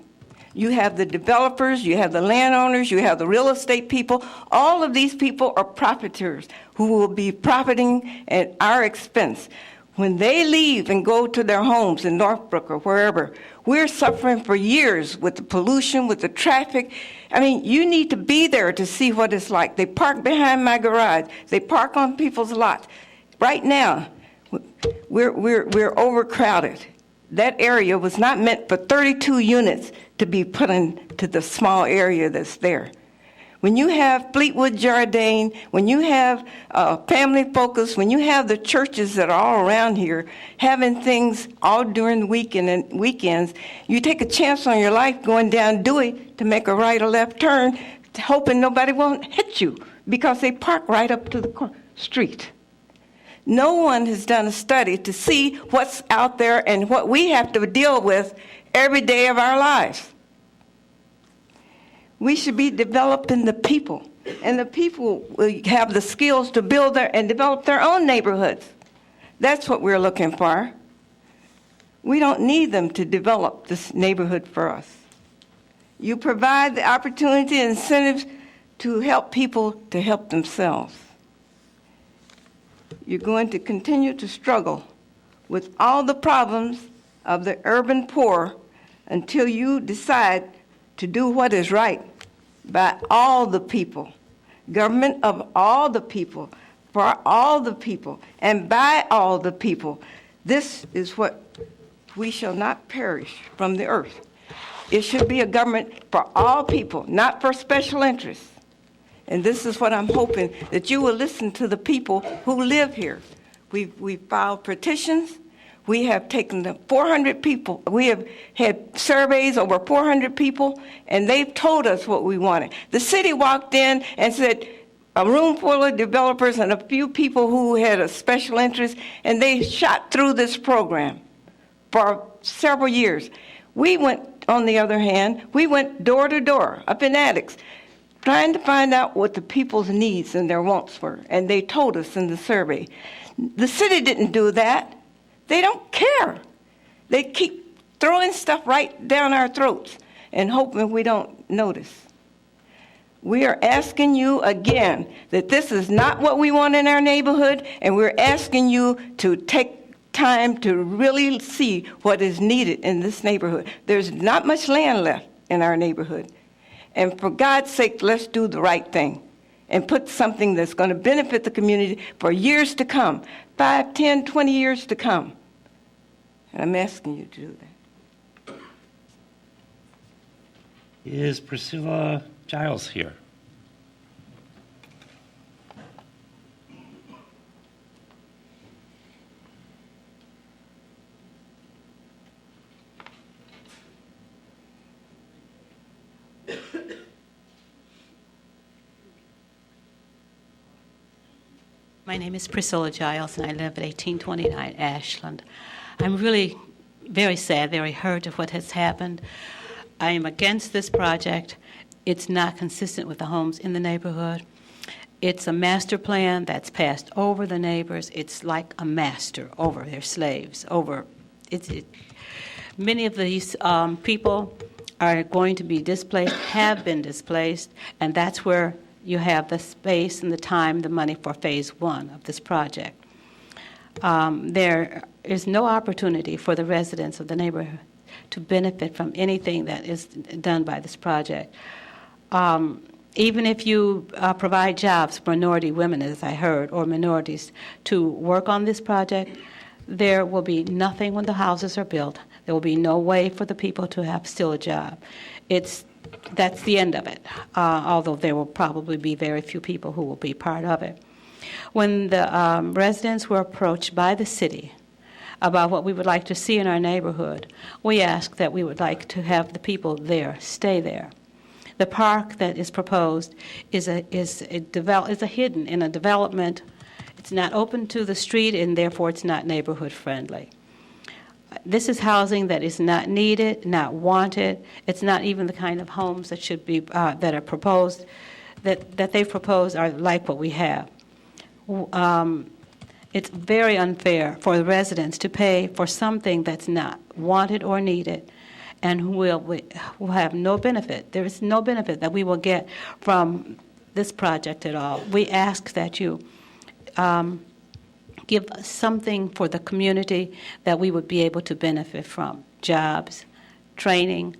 You have the developers, you have the landowners, you have the real estate people. All of these people are profiteers who will be profiting at our expense. When they leave and go to their homes in Northbrook or wherever, we're suffering for years with the pollution, with the traffic. I mean, you need to be there to see what it's like. They park behind my garage. They park on people's lots. Right now, we're overcrowded. That area was not meant for 32 units to be put into the small area that's there. When you have Fleetwood Jardine, when you have Family Focus, when you have the churches that are all around here having things all during the weekend and weekends, you take a chance on your life going down Dewey to make a right or left turn, hoping nobody won't hit you because they park right up to the street. No one has done a study to see what's out there and what we have to deal with every day of our lives. We should be developing the people, and the people will have the skills to build and develop their own neighborhoods. That's what we're looking for. We don't need them to develop this neighborhood for us. You provide the opportunity and incentives to help people to help themselves. You're going to continue to struggle with all the problems of the urban poor until you decide to do what is right by all the people, government of all the people, for all the people, and by all the people. This is what we shall not perish from the earth. It should be a government for all people, not for special interests. And this is what I'm hoping, that you will listen to the people who live here. We've filed petitions. We have taken the 400 people. We have had surveys over 400 people, and they've told us what we wanted. The city walked in and said, a room full of developers and a few people who had a special interest, and they shot through this program for several years. We went, on the other hand, we went door to door, up in attics, trying to find out what the people's needs and their wants were, and they told us in the survey. The city didn't do that. They don't care. They keep throwing stuff right down our throats and hoping we don't notice. We are asking you again that this is not what we want in our neighborhood, and we're asking you to take time to really see what is needed in this neighborhood. There's not much land left in our neighborhood. And for God's sake, let's do the right thing and put something that's going to benefit the community for years to come, 5, 10, 20 years to come. And I'm asking you to do that. Is Priscilla Giles here? My name is Priscilla Giles, and I live at 1829 Ashland. I'm really very sad, very hurt of what has happened. I am against this project. It's not consistent with the homes in the neighborhood. It's a master plan that's passed over the neighbors. It's like a master over their slaves. Many of these people are going to be displaced, have been displaced, and that's where you have the space and the time, the money for phase one of this project. There is no opportunity for the residents of the neighborhood to benefit from anything that is done by this project. Even if you provide jobs for minority women, as I heard, or minorities to work on this project, there will be nothing when the houses are built. There will be no way for the people to have still a job. That's the end of it, although there will probably be very few people who will be part of it. When the residents were approached by the city about what we would like to see in our neighborhood, we asked that we would like to have the people there stay there. The park that is proposed is a hidden in a development. It's not open to the street, and therefore it's not neighborhood friendly. This is housing that is not needed, not wanted. It's not even the kind of homes that should be that are proposed, that they've proposed are like what we have. It's very unfair for the residents to pay for something that's not wanted or needed, and who will have no benefit. There is no benefit that we will get from this project at all. We ask that you give something for the community that we would be able to benefit from, jobs, training.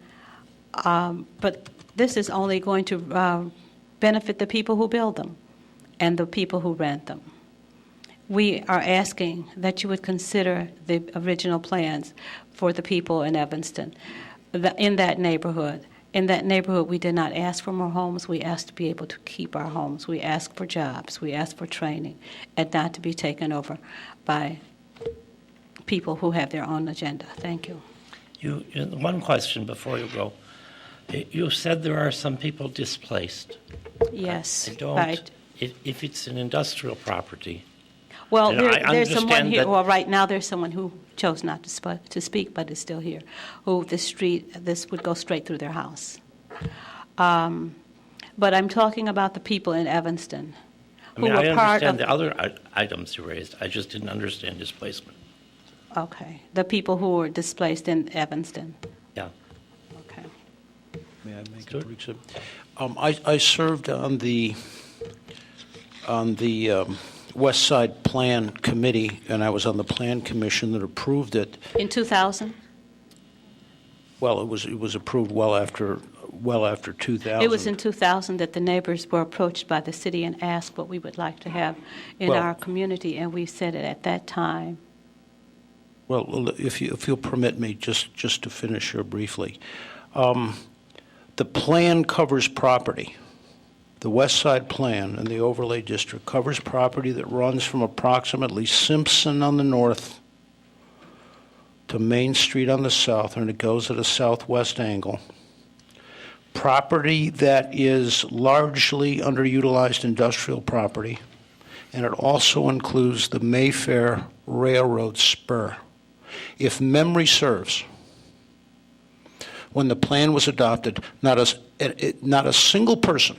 But this is only going to benefit the people who build them and the people who rent them. We are asking that you would consider the original plans for the people in Evanston, in that neighborhood. In that neighborhood, we did not ask for more homes. We asked to be able to keep our homes. We asked for jobs. We asked for training, and not to be taken over by people who have their own agenda. Thank you. One question before you go. You said there are some people displaced. Yes. Right. If it's an industrial property. Well, there's someone here. Well, right now there's someone who chose not to speak, but is still here. Who this would go straight through their house. But I'm talking about the people in Evanston who were part of. I understand the other items you raised. I just didn't understand displacement. Okay, the people who were displaced in Evanston. Yeah. Okay. May I make a brief I served on the West Side Plan Committee, and I was on the Plan Commission that approved it. In 2000? Well, it was approved well after 2000. It was in 2000 that the neighbors were approached by the city and asked what we would like to have in our community, and we said it at that time. Well, if you'll permit me, just to finish here briefly, the plan covers property. The West Side Plan and the Overlay District covers property that runs from approximately Simpson on the north to Main Street on the south, and it goes at a southwest angle. Property that is largely underutilized industrial property, and it also includes the Mayfair Railroad spur. If memory serves, when the plan was adopted, not a single person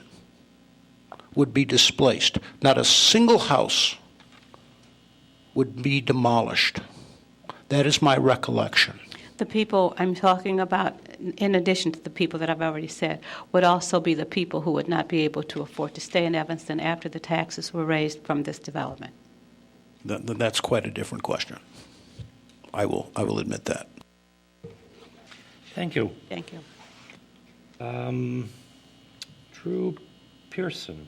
would be displaced. Not a single house would be demolished. That is my recollection. The people I'm talking about, in addition to the people that I've already said, would also be the people who would not be able to afford to stay in Evanston after the taxes were raised from this development. That's quite a different question. I will admit that. Thank you. Thank you. Drew Pearson.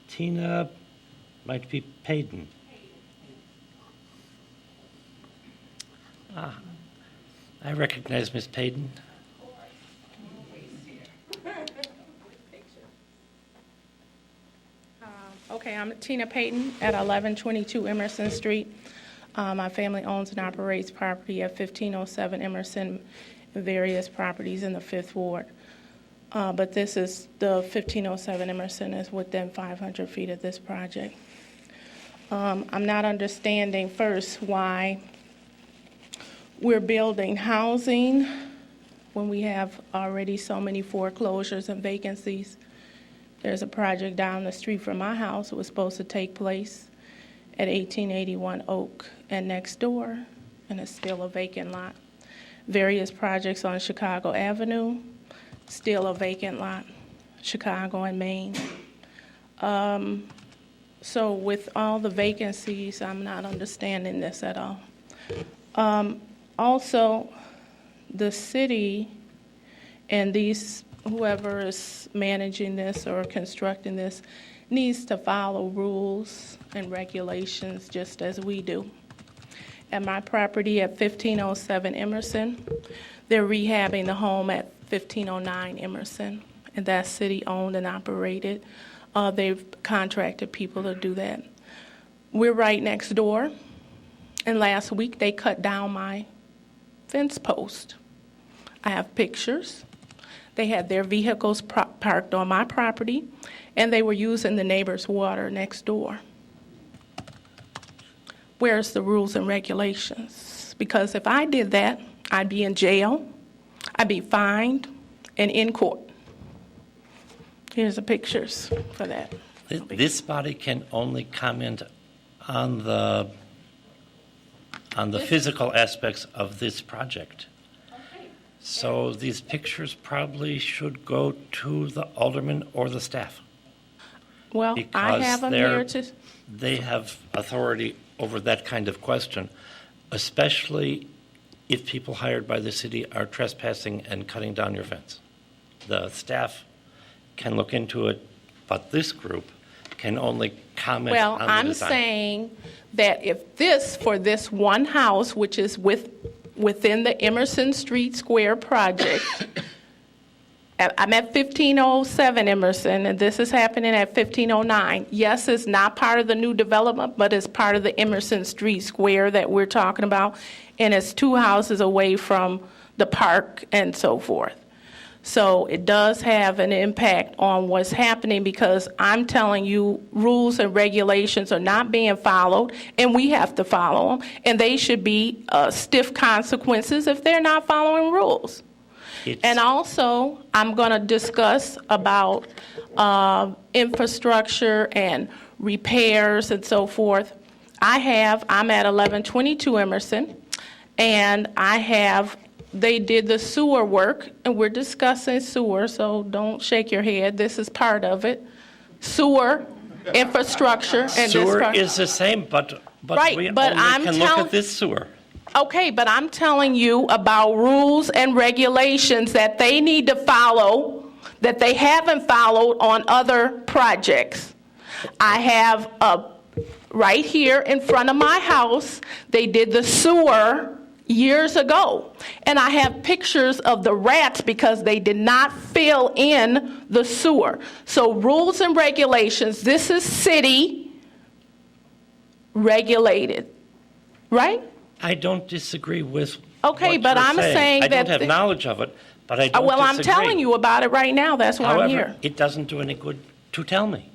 Tina might be Payton. I recognize Miss Payton. Okay, I'm Tina Payton at 1122 Emerson Street. My family owns and operates property at 1507 Emerson and various properties in the 5th Ward. But this is the 1507 Emerson is within 500 feet of this project. I'm not understanding first why we're building housing when we have already so many foreclosures and vacancies. There's a project down the street from my house that was supposed to take place at 1881 Oak and next door, and it's still a vacant lot. Various projects on Chicago Avenue, still a vacant lot, Chicago and Maine. So with all the vacancies, I'm not understanding this at all. Also, the city and whoever is managing this or constructing this needs to follow rules and regulations just as we do. At my property at 1507 Emerson, they're rehabbing the home at 1509 Emerson, and that's city-owned and operated. They've contracted people to do that. We're right next door, and last week they cut down my fence post. I have pictures. They had their vehicles parked on my property, and they were using the neighbor's water next door. Where's the rules and regulations? Because if I did that, I'd be in jail, I'd be fined, and in court. Here's the pictures for that. This body can only comment on the physical aspects of this project. So these pictures probably should go to the alderman or the staff. Well, I have them here to... They have authority over that kind of question, especially if people hired by the city are trespassing and cutting down your fence. The staff can look into it, but this group can only comment on the design. I'm saying that if for this one house, which is within the Emerson Street Square project, I'm at 1507 Emerson, and this is happening at 1509. Yes, it's not part of the new development, but it's part of the Emerson Street Square that we're talking about, and it's 2 houses away from the park and so forth. So it does have an impact on what's happening because I'm telling you rules and regulations are not being followed, and we have to follow them, and they should be stiff consequences if they're not following rules. And also, I'm going to discuss about infrastructure and repairs and so forth. I'm at 1122 Emerson, and they did the sewer work, and we're discussing sewer, so don't shake your head. This is part of it. Sewer, infrastructure, and sewer is the same, but right, we but only can look at this sewer. Okay, but I'm telling you about rules and regulations that they need to follow that they haven't followed on other projects. I have right here in front of my house, they did the sewer years ago. And I have pictures of the rats because they did not fill in the sewer. So rules and regulations, this is city regulated, right? I don't disagree with okay, what but you're I'm saying I that don't have knowledge of it, but I don't well, disagree. I'm telling you about it right now. That's why However, I'm here. it doesn't do any good to tell me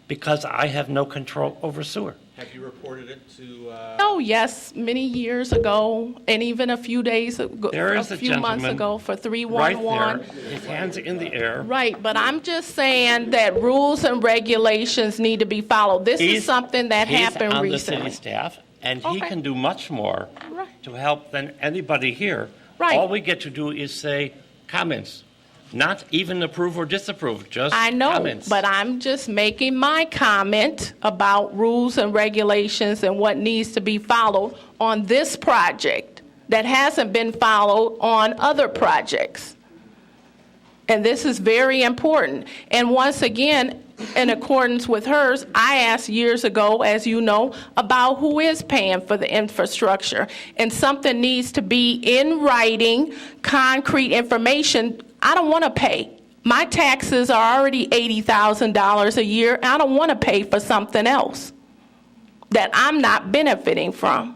because I have no control over sewer. Have you reported it to? Oh, yes, many years ago, and even a few days ago, There is a a few months gentleman ago for 311. Right there, his hands in the air. Right, but I'm just saying that rules and regulations need to be followed. This is something that happened He's on recently. the city staff, and he can do much more to help than anybody here. Right. All we get to do is say comments, not even approve or disapprove, just I know, comments. but I'm just making my comment about rules and regulations and what needs to be followed on this project that hasn't been followed on other projects. And this is very important. And once again, in accordance with hers, I asked years ago, as you know, about who is paying for the infrastructure. And something needs to be in writing, concrete information. I don't want to pay. My taxes are already $80,000 a year. I don't want to pay for something else that I'm not benefiting from.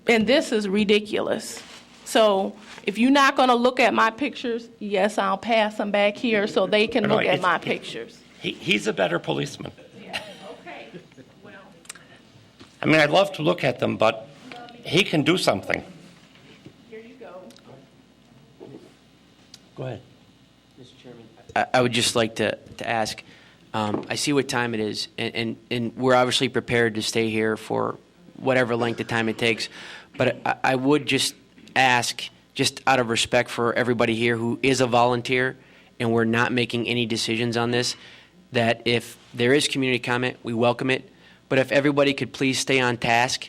And this is ridiculous. So if you're not going to look at my pictures, yes, I'll pass them back here so they can No, look at it's- my pictures. He's a better policeman. Okay. Well, I mean, I'd love to look at them, but he can do something. here you go. Go ahead. Mr. Chairman, I would just like to ask, I see what time it is, and we're obviously prepared to stay here for whatever length of time it takes, but I would just ask, just out of respect for everybody here who is a volunteer, and we're not making any decisions on this, that if there is community comment, we welcome it, but if everybody could please stay on task,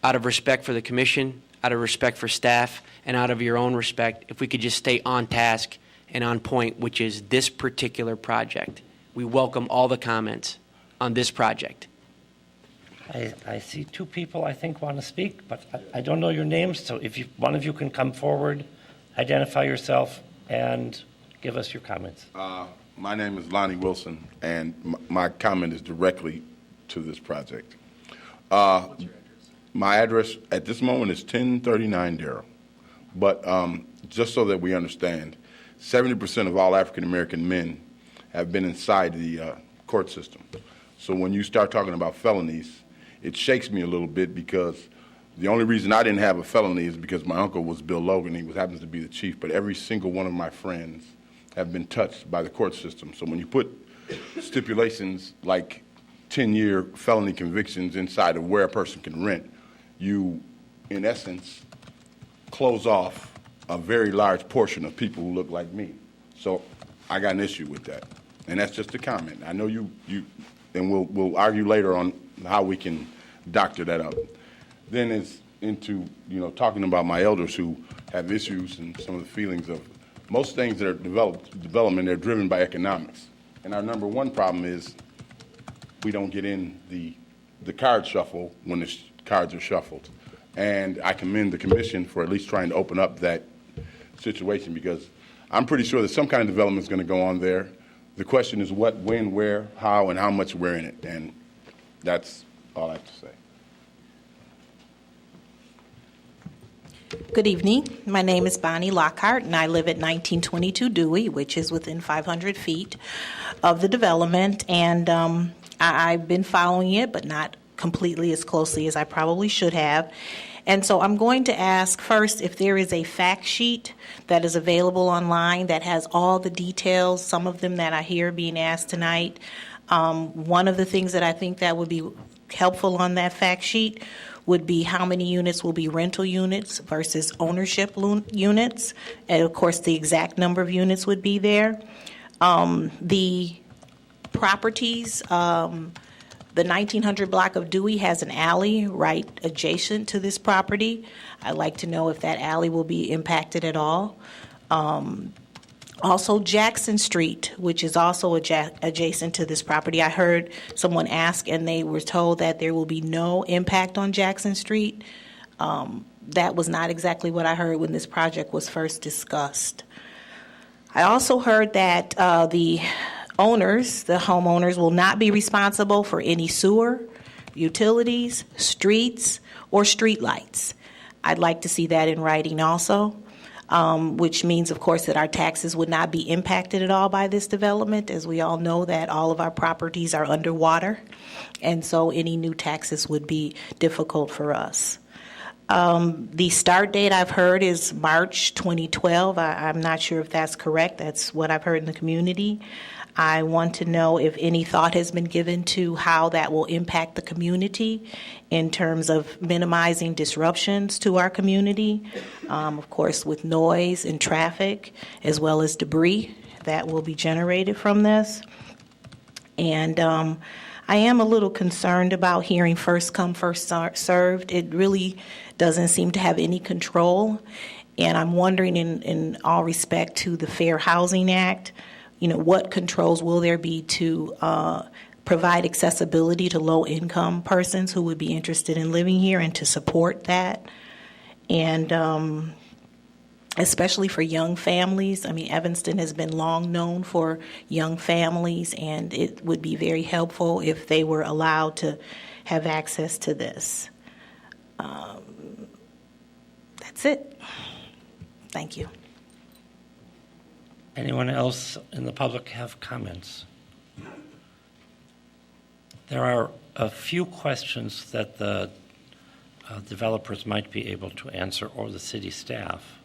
out of respect for the commission, out of respect for staff, and out of your own respect, if we could just stay on task and on point, which is this particular project. We welcome all the comments on this project. I see two people I think want to speak, but I don't know your names, so if one of you can come forward, identify yourself, and give us your comments. My name is Lonnie Wilson, and my comment is directly to this project. My address at this moment is 1039 Darrell, but just so that we understand, 70% of all African American men have been inside the court system. So when you start talking about felonies, it shakes me a little bit, because the only reason I didn't have a felony is because my uncle was Bill Logan. He happens to be the chief, but every single one of my friends have been touched by the court system. So when you put stipulations like 10-year felony convictions inside of where a person can rent, you, in essence, close off a very large portion of people who look like me. So I got an issue with that, and that's just a comment. I know you, and we'll argue later on how we can doctor that up. Then it's into talking about my elders who have issues and some of the feelings of most things that are development. They're driven by economics, and our number one problem is we don't get in the card shuffle when the cards are shuffled. And I commend the commission for at least trying to open up that situation, because I'm pretty sure that some kind of development is going to go on there. The question is what, when, where, how, and how much we're in it. And that's all I have to say. Good evening. My name is Bonnie Lockhart, and I live at 1922 Dewey, which is within 500 feet of the development. And I've been following it, but not completely as closely as I probably should have. And so I'm going to ask first if there is a fact sheet that is available online that has all the details, some of them that I hear being asked tonight. One of the things that I think that would be helpful on that fact sheet would be how many units will be rental units versus ownership units. And of course, the exact number of units would be there. The properties, the 1900 block of Dewey has an alley right adjacent to this property. I'd like to know if that alley will be impacted at all. Also, Jackson Street, which is also adjacent to this property. I heard someone ask, and they were told that there will be no impact on Jackson Street. That was not exactly what I heard when this project was first discussed. I also heard that the homeowners will not be responsible for any sewer, utilities, streets, or street lights. I'd like to see that in writing also, which means, of course, that our taxes would not be impacted at all by this development, as we all know that all of our properties are underwater, and so any new taxes would be difficult for us. The start date I've heard is March 2012. I'm not sure if that's correct. That's what I've heard in the community. I want to know if any thought has been given to how that will impact the community in terms of minimizing disruptions to our community, of course, with noise and traffic, as well as debris that will be generated from this. And I am a little concerned about hearing first come, first served. It really doesn't seem to have any control. And I'm wondering, in all respect to the Fair Housing Act, what controls will there be to provide accessibility to low-income persons who would be interested in living here and to support that? And especially for young families. I mean, Evanston has been long known for young families, and it would be very helpful if they were allowed to have access to this. That's it. Thank you. Anyone else in the public have comments? There are a few questions that the developers might be able to answer, or the city staff.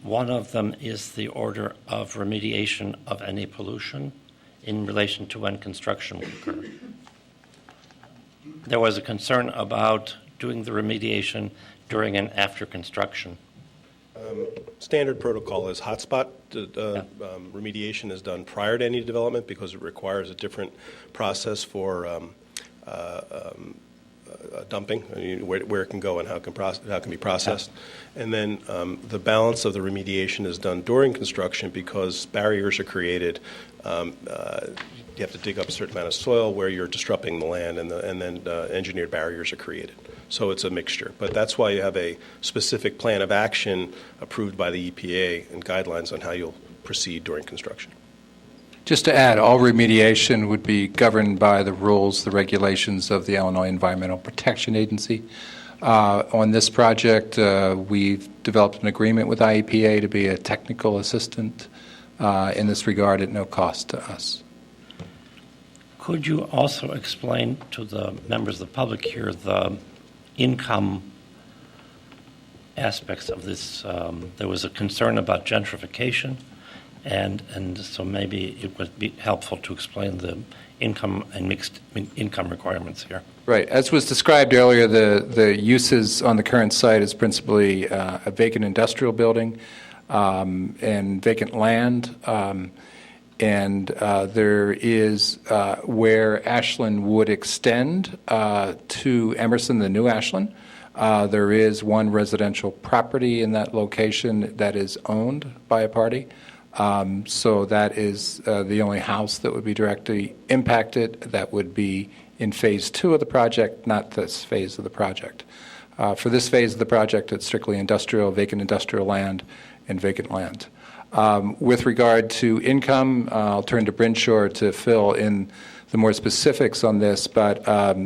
One of them is the order of remediation of any pollution in relation to when construction will occur. There was a concern about doing the remediation during and after construction. Standard protocol is hotspot remediation is done prior to any development because it requires a different process for dumping, where it can go and how it can be processed. And then the balance of the remediation is done during construction because barriers are created. You have to dig up a certain amount of soil where you're disrupting the land, and then engineered barriers are created. So it's a mixture. But that's why you have a specific plan of action approved by the EPA and guidelines on how you'll proceed during construction. Just to add, all remediation would be governed by the rules, the regulations of the Illinois Environmental Protection Agency. On this project, we've developed an agreement with IEPA to be a technical assistant in this regard at no cost to us. Could you also explain to the members of the public here the income aspects of this? There was a concern about gentrification, and so maybe it would be helpful to explain the income and mixed income requirements here. Right. As was described earlier, the uses on the current site is principally a vacant industrial building and vacant land. And there is where Ashland would extend to Emerson, the new Ashland. There is one residential property in that location that is owned by a party. So that is the only house that would be directly impacted. That would be in phase 2 of the project, not this phase of the project. For this phase of the project, it's strictly industrial, vacant industrial land, and vacant land. With regard to income, I'll turn to Brinshaw to fill in the more specifics on this, but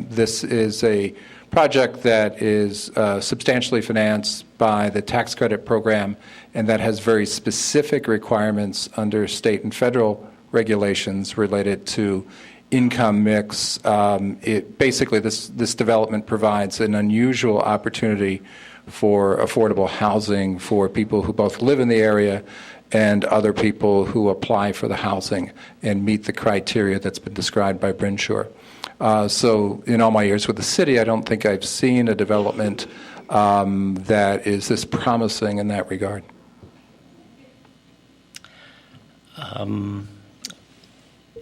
this is a project that is substantially financed by the tax credit program, and that has very specific requirements under state and federal regulations related to income mix. Basically, this development provides an unusual opportunity for affordable housing for people who both live in the area and other people who apply for the housing and meet the criteria that's been described by Brinshaw. So in all my years with the city, I don't think I've seen a development that is this promising in that regard.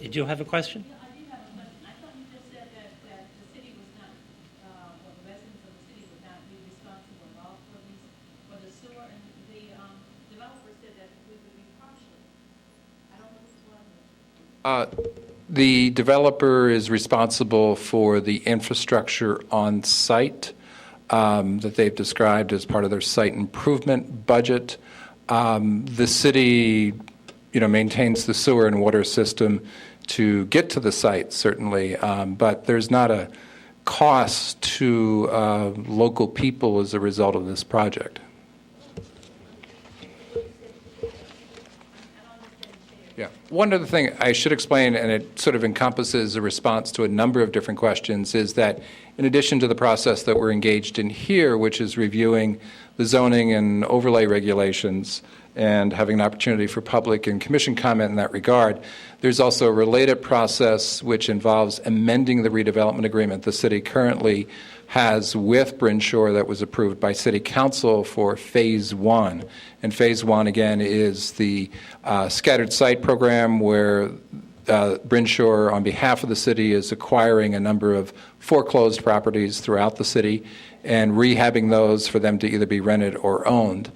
Did you have a question? Yeah, I do have a question. I thought you just said that the city was not, well, the residents of the city would not be responsible at all for the sewer, and the developer said that we would be partial. I don't know which one. The developer is responsible for the infrastructure on site that they've described as part of their site improvement budget. The city, maintains the sewer and water system to get to the site, certainly, but there's not a cost to local people as a result of this project. Yeah. One other thing I should explain, and it sort of encompasses a response to a number of different questions, is that in addition to the process that we're engaged in here, which is reviewing the zoning and overlay regulations and having an opportunity for public and commission comment in that regard, there's also a related process which involves amending the redevelopment agreement the city currently has with Brinshaw that was approved by City Council for Phase 1. And Phase 1, again, is the scattered site program where Brinshaw, on behalf of the city, is acquiring a number of foreclosed properties throughout the city and rehabbing those for them to either be rented or owned.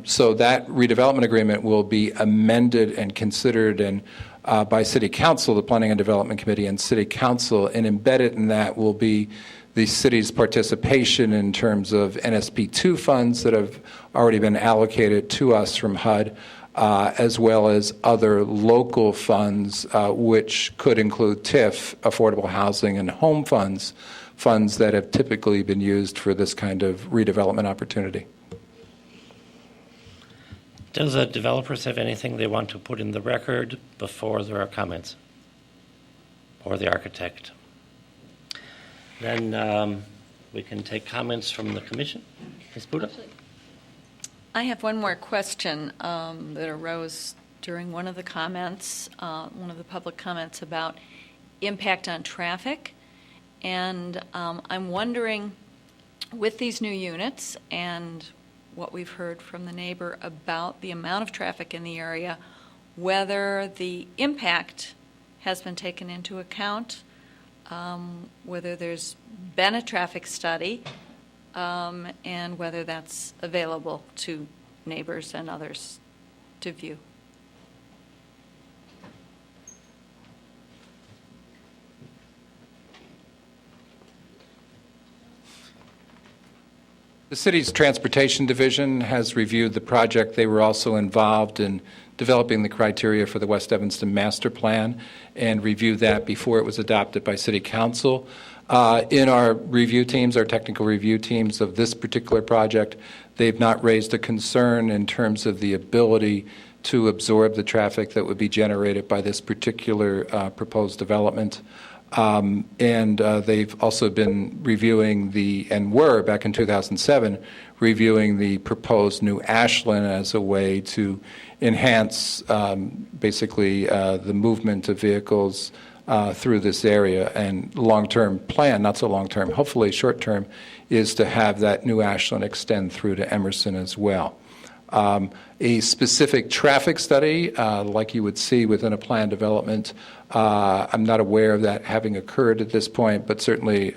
So that redevelopment agreement will be amended and considered by City Council, the Planning and Development Committee, and City Council, and embedded in that will be the city's participation in terms of NSP2 funds that have already been allocated to us from HUD, as well as other local funds, which could include TIF, affordable housing, and home funds that have typically been used for this kind of redevelopment opportunity. Does the developers have anything they want to put in the record before there are comments? Or the architect? Then we can take comments from the commission. Ms. Buda? I have one more question that arose during one of the comments, one of the public comments about impact on traffic. And I'm wondering, with these new units and what we've heard from the neighbor about the amount of traffic in the area, whether the impact has been taken into account, whether there's been a traffic study, and whether that's available to neighbors and others to view. The city's transportation division has reviewed the project. They were also involved in developing the criteria for the West Evanston Master Plan and reviewed that before it was adopted by City Council. In our review teams, our technical review teams of this particular project, they've not raised a concern in terms of the ability to absorb the traffic that would be generated by this particular proposed development. And they've also been reviewing and were, back in 2007, reviewing the proposed new Ashland as a way to enhance basically the movement of vehicles through this area. And long-term plan, not so long-term, hopefully short-term, is to have that new Ashland extend through to Emerson as well. A specific traffic study, like you would see within a plan development, I'm not aware of that having occurred at this point, but certainly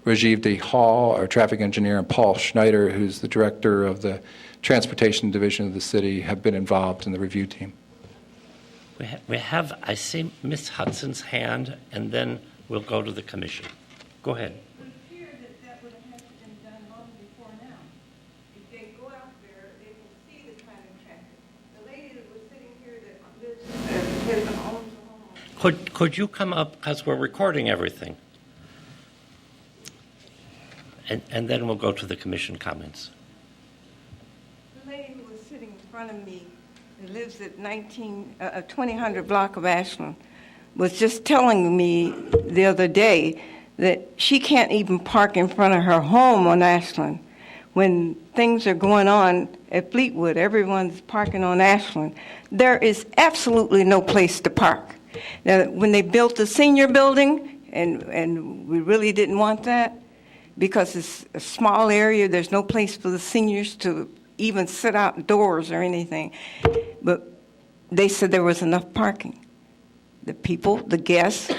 Rajiv D. Hall, our traffic engineer, and Paul Schneider, who's the director of the transportation division of the city, have been involved in the review team. We have, I see Ms. Hudson's hand, and then we'll go to the commission. Go ahead. Could you come up, because we're recording everything, and then we'll go to the commission comments. The lady who was sitting in front of me, who lives at 2000 block of Ashland, was just telling me the other day that she can't even park in front of her home on Ashland. When things are going on at Fleetwood, everyone's parking on Ashland. There is absolutely no place to park. Now, when they built the senior building, and we really didn't want that, because it's a small area, there's no place for the seniors to even sit outdoors or anything. But they said there was enough parking. The people, the guests,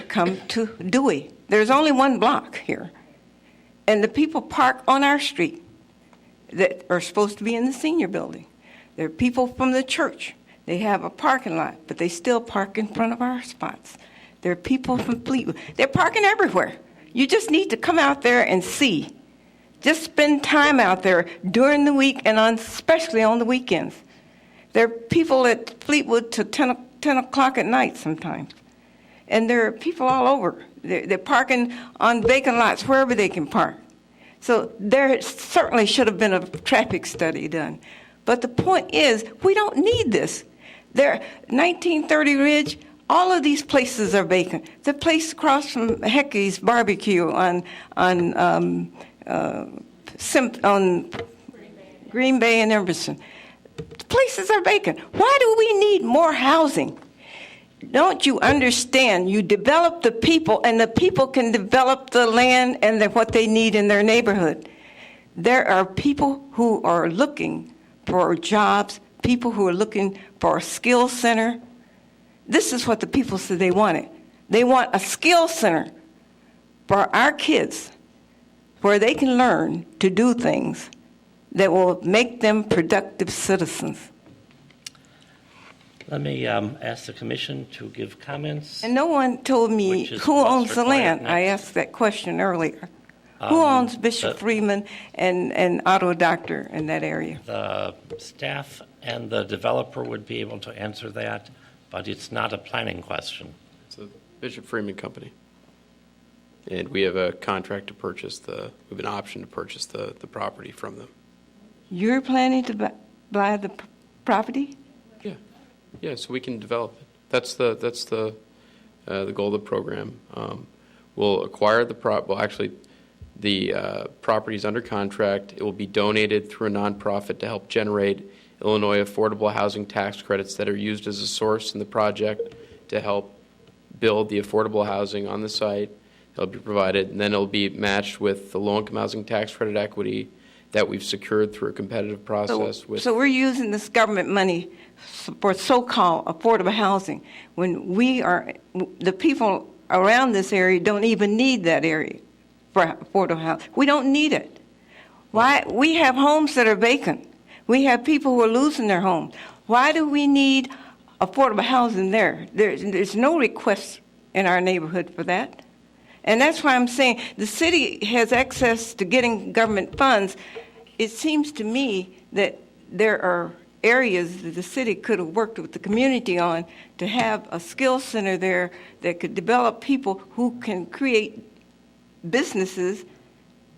come to Dewey. There's only one block here. And the people park on our street that are supposed to be in the senior building. There are people from the church. They have a parking lot, but they still park in front of our spots. There are people from Fleetwood. They're parking everywhere. You just need to come out there and see. Just spend time out there during the week and especially on the weekends. There are people at Fleetwood till 10 o'clock at night sometimes. And there are people all over. They're parking on vacant lots wherever they can park. So there certainly should have been a traffic study done. But the point is, we don't need this. There, 1930 Ridge, all of these places are vacant. The place across from Hecky's Barbecue on Green Bay and Evanston, the places are vacant. Why do we need more housing? Don't you understand? You develop the people, and the people can develop the land and what they need in their neighborhood. There are people who are looking for jobs, people who are looking for a skill center. This is what the people said they wanted. They want a skill center for our kids where they can learn to do things that will make them productive citizens. Let me ask the commission to give comments. And no one told me who owns the land. I asked that question earlier. Who owns Bishop Freeman and Auto Doctor in that area? The staff and the developer would be able to answer that, but it's not a planning question. It's a Bishop Freeman Company. And we have a contract to purchase we have an option to purchase the property from them. You're planning to buy the property? Yeah, so we can develop it. That's the goal of the program. We'll acquire the property is under contract. It will be donated through a nonprofit to help generate Illinois affordable housing tax credits that are used as a source in the project to help build the affordable housing on the site. It'll be provided, and then it'll be matched with the low-income housing tax credit equity that we've secured through a competitive process. So we're using this government money for so-called affordable housing when the people around this area don't even need that area for affordable housing. We don't need it. Why? We have homes that are vacant. We have people who are losing their homes. Why do we need affordable housing there? There's no request in our neighborhood for that. And that's why I'm saying the city has access to getting government funds. It seems to me that there are areas that the city could have worked with the community on to have a skill center there that could develop people who can create businesses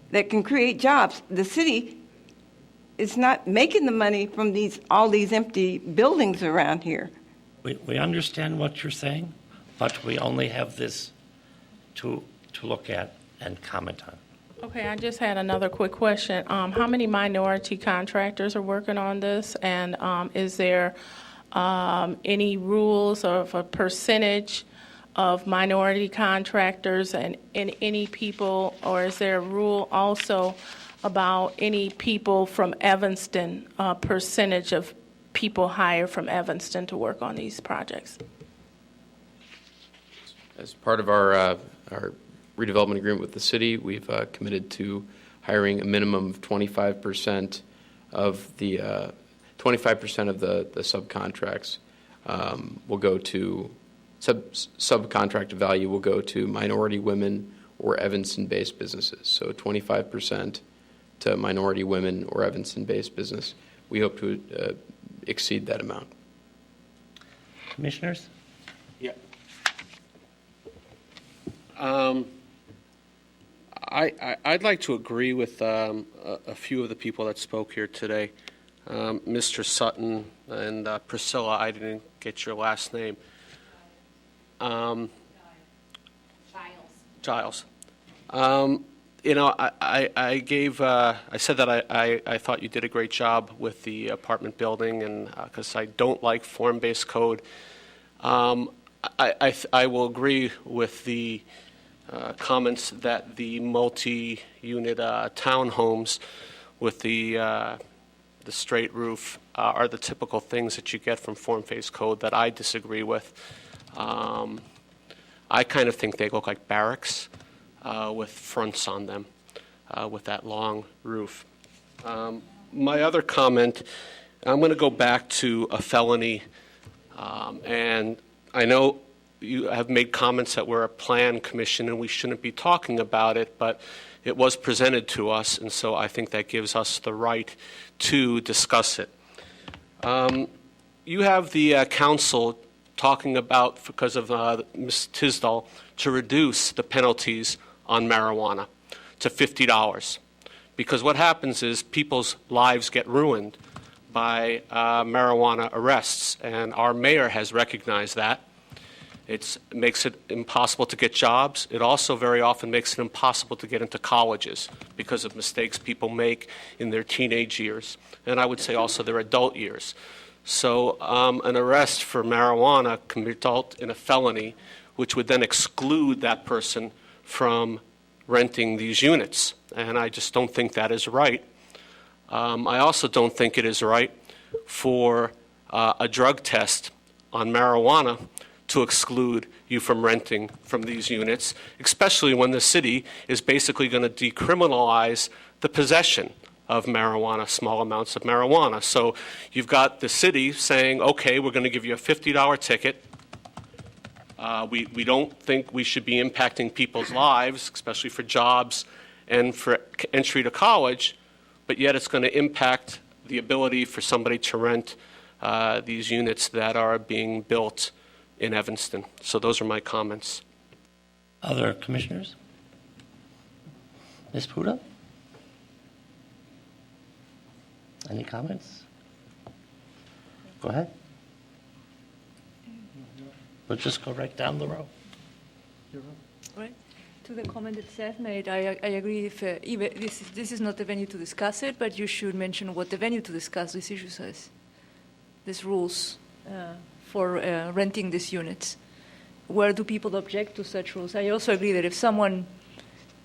that can create jobs. The city is not making the money from all these empty buildings around here. We understand what you're saying, but we only have this to look at and comment on. Okay, I just had another quick question. How many minority contractors are working on this? And is there any rules of a percentage of minority contractors and any people, or is there a rule also about any people from Evanston, percentage of people hired from Evanston to work on these projects? As part of our redevelopment agreement with the city, we've committed to hiring a minimum of 25% of the subcontracts will go to subcontract value will go to minority women or Evanston-based businesses. So 25% to minority women or Evanston-based business. We hope to exceed that amount. Commissioners? Yeah. I'd like to agree with a few of the people that spoke here today. Mr. Sutton and Priscilla, I didn't get your last name. Giles. You know, I said that I thought you did a great job with the apartment building, and because I don't like form-based code, I will agree with the comments that the multi-unit townhomes with the straight roof are the typical things that you get from form-based code that I disagree with. I kind of think they look like barracks with fronts on them with that long roof. My other comment, I'm going to go back to a felony, and I know you have made comments that we're a plan commission and we shouldn't be talking about it, but it was presented to us, and so I think that gives us the right to discuss it. You have the council talking about, because of Ms. Tisdall, to reduce the penalties on marijuana to $50. Because what happens is people's lives get ruined by marijuana arrests, and our mayor has recognized that. It makes it impossible to get jobs. It also very often makes it impossible to get into colleges because of mistakes people make in their teenage years, and I would say also their adult years. So an arrest for marijuana can result in a felony, which would then exclude that person from renting these units, and I just don't think that is right. I also don't think it is right for a drug test on marijuana to exclude you from renting from these units, especially when the city is basically going to decriminalize the possession of marijuana, small amounts of marijuana. So you've got the city saying, okay, we're going to give you a $50 ticket. We don't think we should be impacting people's lives, especially for jobs and for entry to college, but yet it's going to impact the ability for somebody to rent these units that are being built in Evanston. So those are my comments. Other commissioners? Ms. Puda? Any comments? Go ahead. Let's just go right down the row. Right. To the comment that Seth made, I agree. If even this is not the venue to discuss it, but you should mention what the venue to discuss this issue says. These rules for renting these units. Where do people object to such rules? I also agree that if someone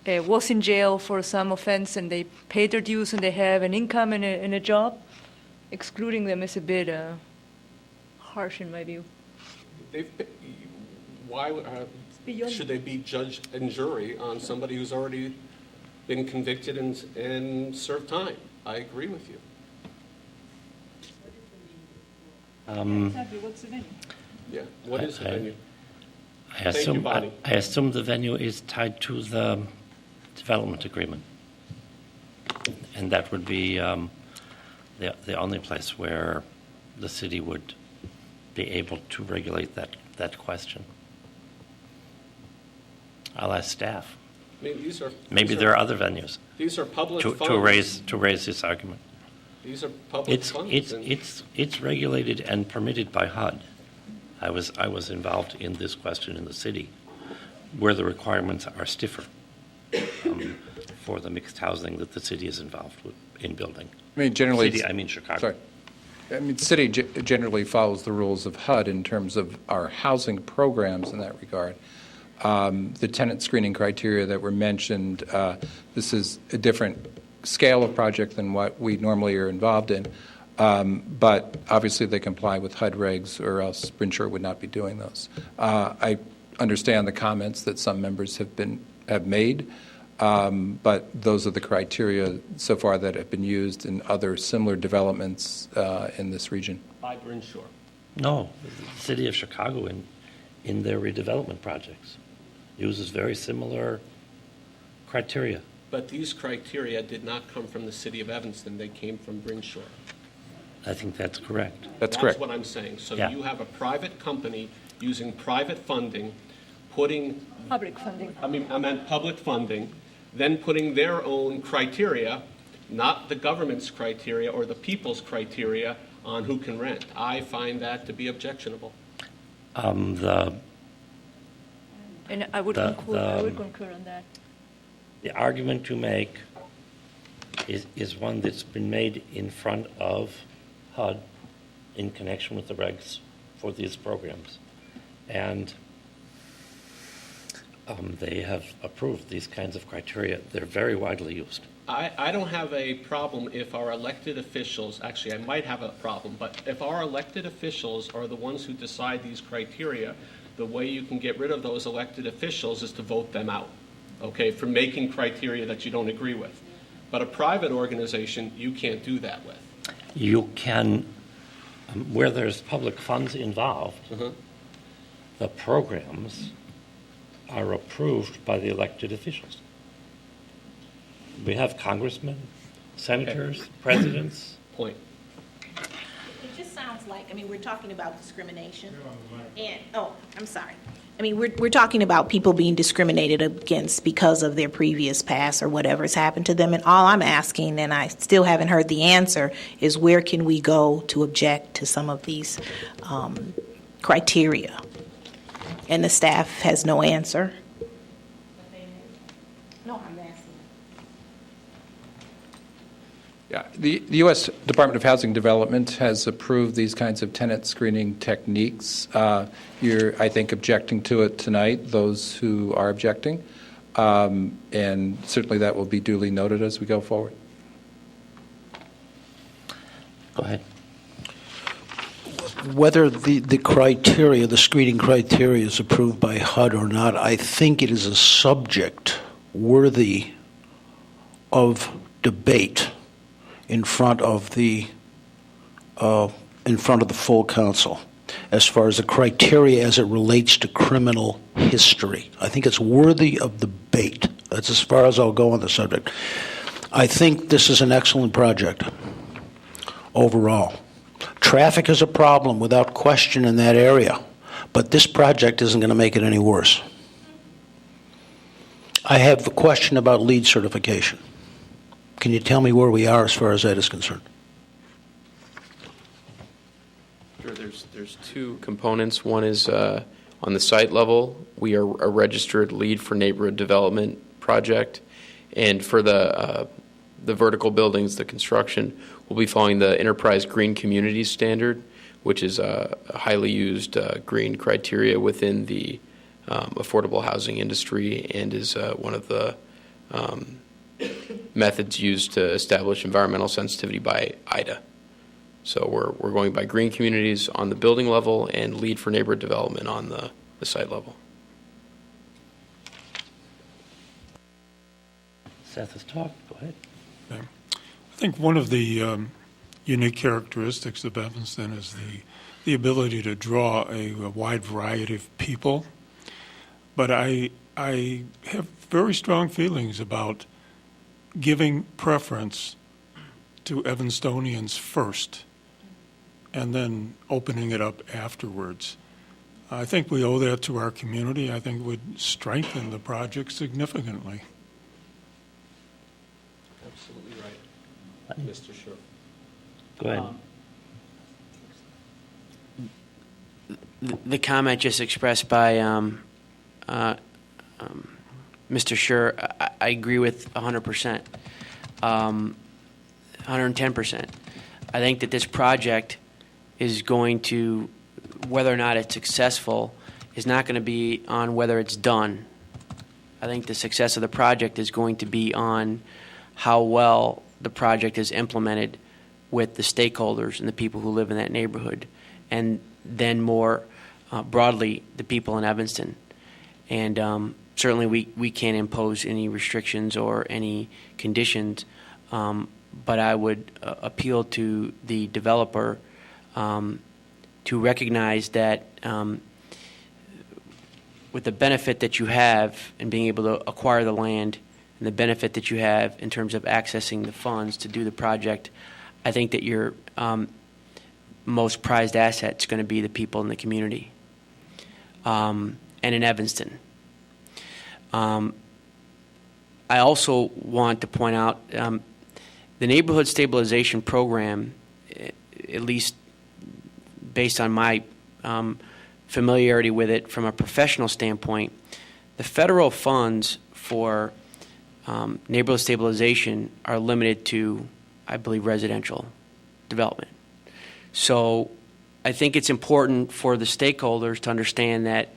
was in jail for some offense and they paid their dues and they have an income and a job, excluding them is a bit harsh in my view. Why should they be judge and jury on somebody who's already been convicted and served time? I agree with you. Exactly. What's the venue? Yeah. What is the venue? I assume the venue is tied to the development agreement, and that would be the only place where the city would be able to regulate that question. I'll ask staff. I mean, Maybe there are other venues. These are public funds. To raise this argument. These are public funds. It's regulated and permitted by HUD. I was involved in this question in the city, where the requirements are stiffer for the mixed housing that the city is involved with in building. I mean, generally, city, I mean Chicago. Sorry. I mean, the city generally follows the rules of HUD in terms of our housing programs in that regard. The tenant screening criteria that were mentioned, this is a different scale of project than what we normally are involved in, but obviously they comply with HUD regs or else Brinshore would not be doing those. I understand the comments that some members have made, but those are the criteria so far that have been used in other similar developments in this region. By Brinshore. No, the city of Chicago in their redevelopment projects uses very similar criteria. But these criteria did not come from the city of Evanston. They came from Brinshore. I think that's correct. That's correct. That's what I'm saying. So Yeah. you have a private company using private funding, putting... Public funding. I meant public funding, then putting their own criteria, not the government's criteria or the people's criteria on who can rent. I find that to be objectionable. And I would concur on that. The argument you make is one that's been made in front of HUD in connection with the regs for these programs. And they have approved these kinds of criteria. They're very widely used. I don't have a problem if our elected officials, actually I might have a problem, but if our elected officials are the ones who decide these criteria, the way you can get rid of those elected officials is to vote them out, okay, for making criteria that you don't agree with. But a private organization, you can't do that with. You can, where there's public funds involved, the programs are approved by the elected officials. We have congressmen, senators, presidents. Point. It just sounds like, I mean, we're talking about discrimination. And, I'm sorry. I mean, we're talking about people being discriminated against because of their previous past or whatever's happened to them. And all I'm asking, and I still haven't heard the answer, is where can we go to object to some of these criteria? And the staff has no answer. No, I'm asking. Yeah, the U.S. Department of Housing Development has approved these kinds of tenant screening techniques. You're, I think, objecting to it tonight, those who are objecting, and certainly that will be duly noted as we go forward. Go ahead. Whether the criteria, the screening criteria is approved by HUD or not, I think it is a subject worthy of debate in front of the full council as far as the criteria as it relates to criminal history. I think it's worthy of debate. That's as far as I'll go on the subject. I think this is an excellent project overall. Traffic is a problem without question in that area, but this project isn't going to make it any worse. I have a question about LEED certification. Can you tell me where we are as far as that is concerned? Sure, there's two components. One is on the site level, we are a registered lead for neighborhood development project, and for the vertical buildings, the construction, we'll be following the Enterprise Green Communities Standard, which is a highly used green criteria within the affordable housing industry, and is one of the methods used to establish environmental sensitivity by IDA. So we're going by green communities on the building level and lead for neighborhood development on the site level. Seth has talked. Go ahead. Okay. I think one of the unique characteristics of Evanston is the ability to draw a wide variety of people. But I have very strong feelings about giving preference to Evanstonians first and then opening it up afterwards. I think we owe that to our community. I think it would strengthen the project significantly. Absolutely right, Mr. Sure. Go ahead. The comment just expressed by Mr. Scher, I agree with 100%, 110%. I think that this project is going to, whether or not it's successful, is not going to be on whether it's done. I think the success of the project is going to be on how well the project is implemented with the stakeholders and the people who live in that neighborhood, and then more broadly, the people in Evanston. And certainly we can't impose any restrictions or any conditions, but I would appeal to the developer to recognize that with the benefit that you have in being able to acquire the land and the benefit that you have in terms of accessing the funds to do the project, I think that your most prized asset is going to be the people in the community and in Evanston. I also want to point out the neighborhood stabilization program, at least based on my familiarity with it from a professional standpoint, the federal funds for neighborhood stabilization are limited to, I believe, residential development. So I think it's important for the stakeholders to understand that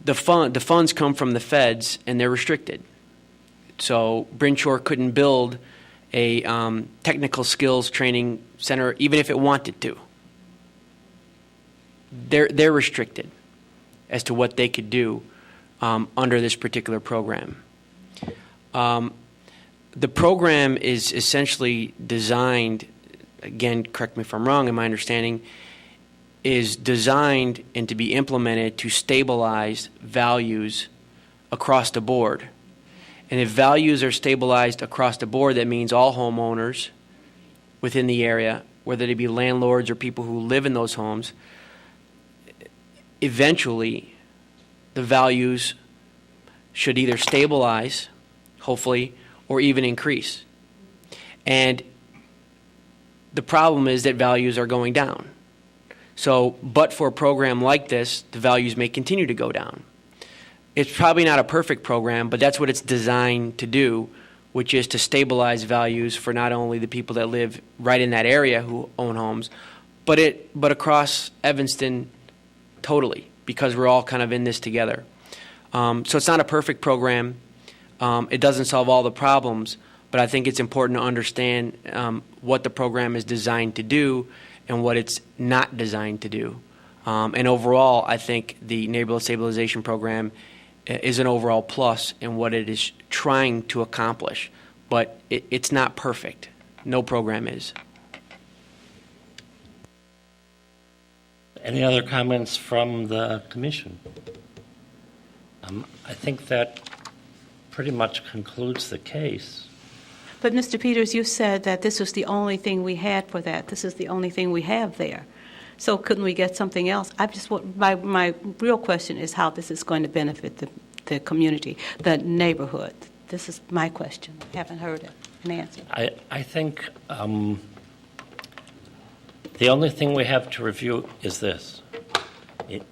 the funds come from the feds and they're restricted. So Bryn Shore couldn't build a technical skills training center even if it wanted to. They're restricted as to what they could do under this particular program. The program is essentially designed, again, correct me if I'm wrong, in my understanding, is designed and to be implemented to stabilize values across the board. And if values are stabilized across the board, that means all homeowners within the area, whether they be landlords or people who live in those homes, eventually the values should either stabilize, hopefully, or even increase. And the problem is that values are going down. So, but for a program like this, the values may continue to go down. It's probably not a perfect program, but that's what it's designed to do, which is to stabilize values for not only the people that live right in that area who own homes, but across Evanston totally, because we're all kind of in this together. So it's not a perfect program. It doesn't solve all the problems, but I think it's important to understand what the program is designed to do and what it's not designed to do. And overall, I think the neighborhood stabilization program is an overall plus in what it is trying to accomplish. But it's not perfect. No program is. Any other comments from the commission? I think that pretty much concludes the case. But Mr. Peters, you said that this was the only thing we had for that. This is the only thing we have there. So couldn't we get something else? My real question is how this is going to benefit the community, the neighborhood. This is my question. I haven't heard an answer. I think The only thing we have to review is this.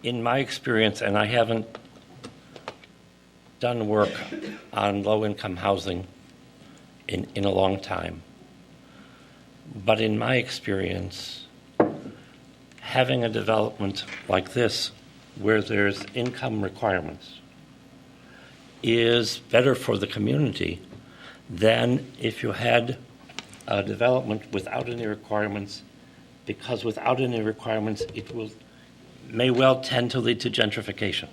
In my experience, and I haven't done work on low-income housing in a long time, but in my experience, having a development like this where there's income requirements is better for the community than if you had a development without any requirements, because without any requirements, it may well tend to lead to gentrification.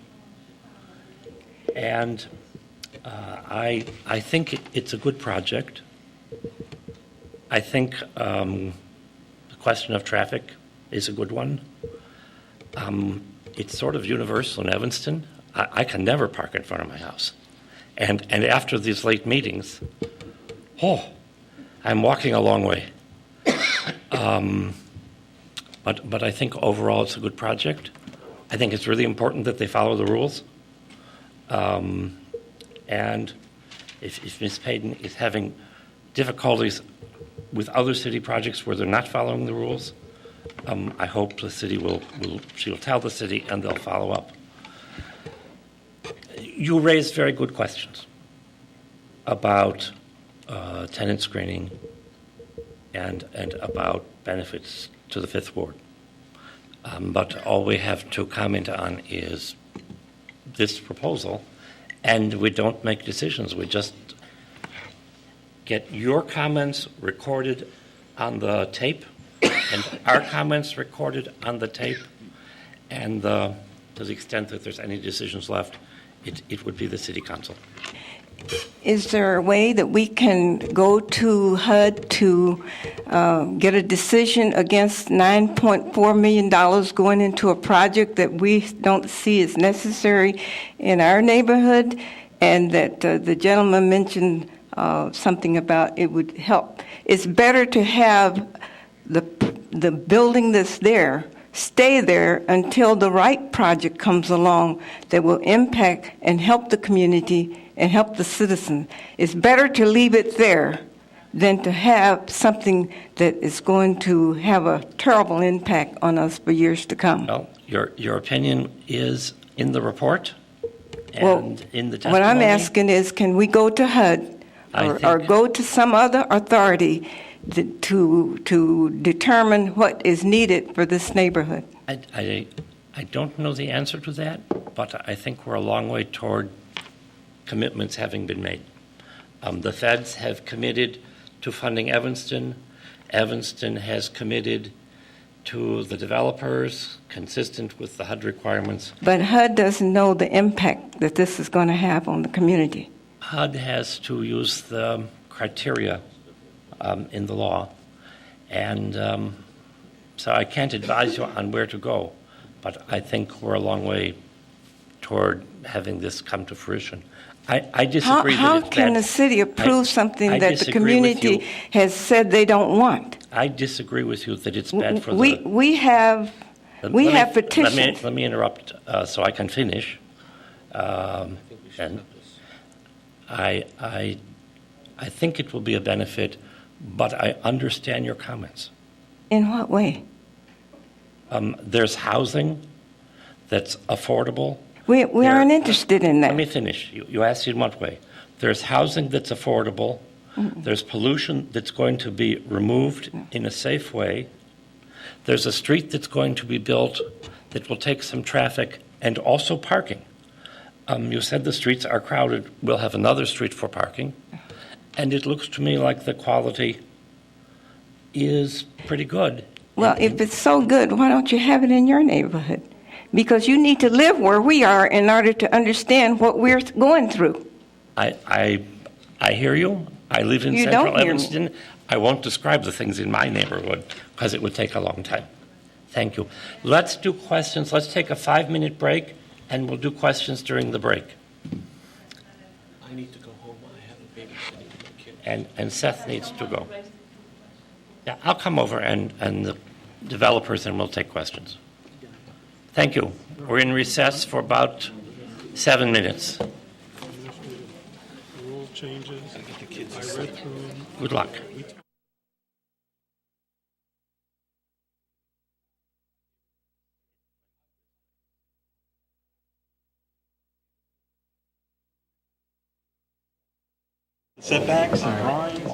And I think it's a good project. I think the question of traffic is a good one. It's sort of universal in Evanston. I can never park in front of my house. And after these late meetings, I'm walking a long way. But I think overall it's a good project. I think it's really important that they follow the rules. And if Ms. Payton is having difficulties with other city projects where they're not following the rules, I hope the city she'll tell the city and they'll follow up. You raised very good questions about tenant screening and about benefits to the Fifth Ward. But all we have to comment on is this proposal, and we don't make decisions. We just get your comments recorded on the tape and our comments recorded on the tape, and to the extent that there's any decisions left, it would be the city council. Is there a way that we can go to HUD to get a decision against $9.4 million going into a project that we don't see as necessary in our neighborhood, and that the gentleman mentioned something about it would help? It's better to have the building that's there stay there until the right project comes along that will impact and help the community and help the citizens. It's better to leave it there than to have something that is going to have a terrible impact on us for years to come. Well, your opinion is in the report and in the testimony. What I'm asking is, can we go to HUD or go to some other authority to determine what is needed for this neighborhood? I don't know the answer to that, but I think we're a long way toward commitments having been made. The feds have committed to funding Evanston. Evanston has committed to the developers, consistent with the HUD requirements. But HUD doesn't know the impact that this is going to have on the community. HUD has to use the criteria in the law, and so I can't advise you on where to go, but I think we're a long way toward having this come to fruition. I disagree. How can the city approve something that the community has said they don't want? I disagree with you that it's bad for we have petitions. Let me interrupt so I can finish. And I think it will be a benefit, but I understand your comments. In what way? There's housing that's affordable. We aren't interested in that. Let me finish. You asked in what way. There's housing that's affordable. Mm-hmm. There's pollution that's going to be removed in a safe way. There's a street that's going to be built that will take some traffic and also parking. You said the streets are crowded. We'll have another street for parking. And it looks to me like the quality is pretty good. Well, if it's so good, why don't you have it in your neighborhood? Because you need to live where we are in order to understand what we're going through. I hear you. I live in Central Evanston. I won't describe the things in my neighborhood because it would take a long time. Thank you. Let's do questions. Let's take a 5-minute break, and we'll do questions during the break. I need to go home. I have a babysitting for my kid. And Seth needs to go. Yeah, I'll come over and the developers, and we'll take questions. Thank you. We're in recess for about 7 minutes. Rule changes. I read through them. Good luck. setbacks and drawings.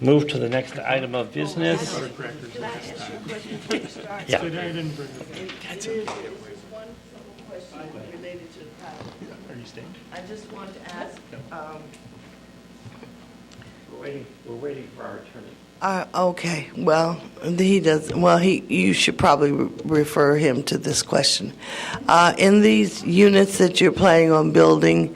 Move to the next item of business. Yeah. Are you staying? I just want to ask, We're waiting for our attorney. okay, well, you should probably refer him to this question. In these units that you're planning on building,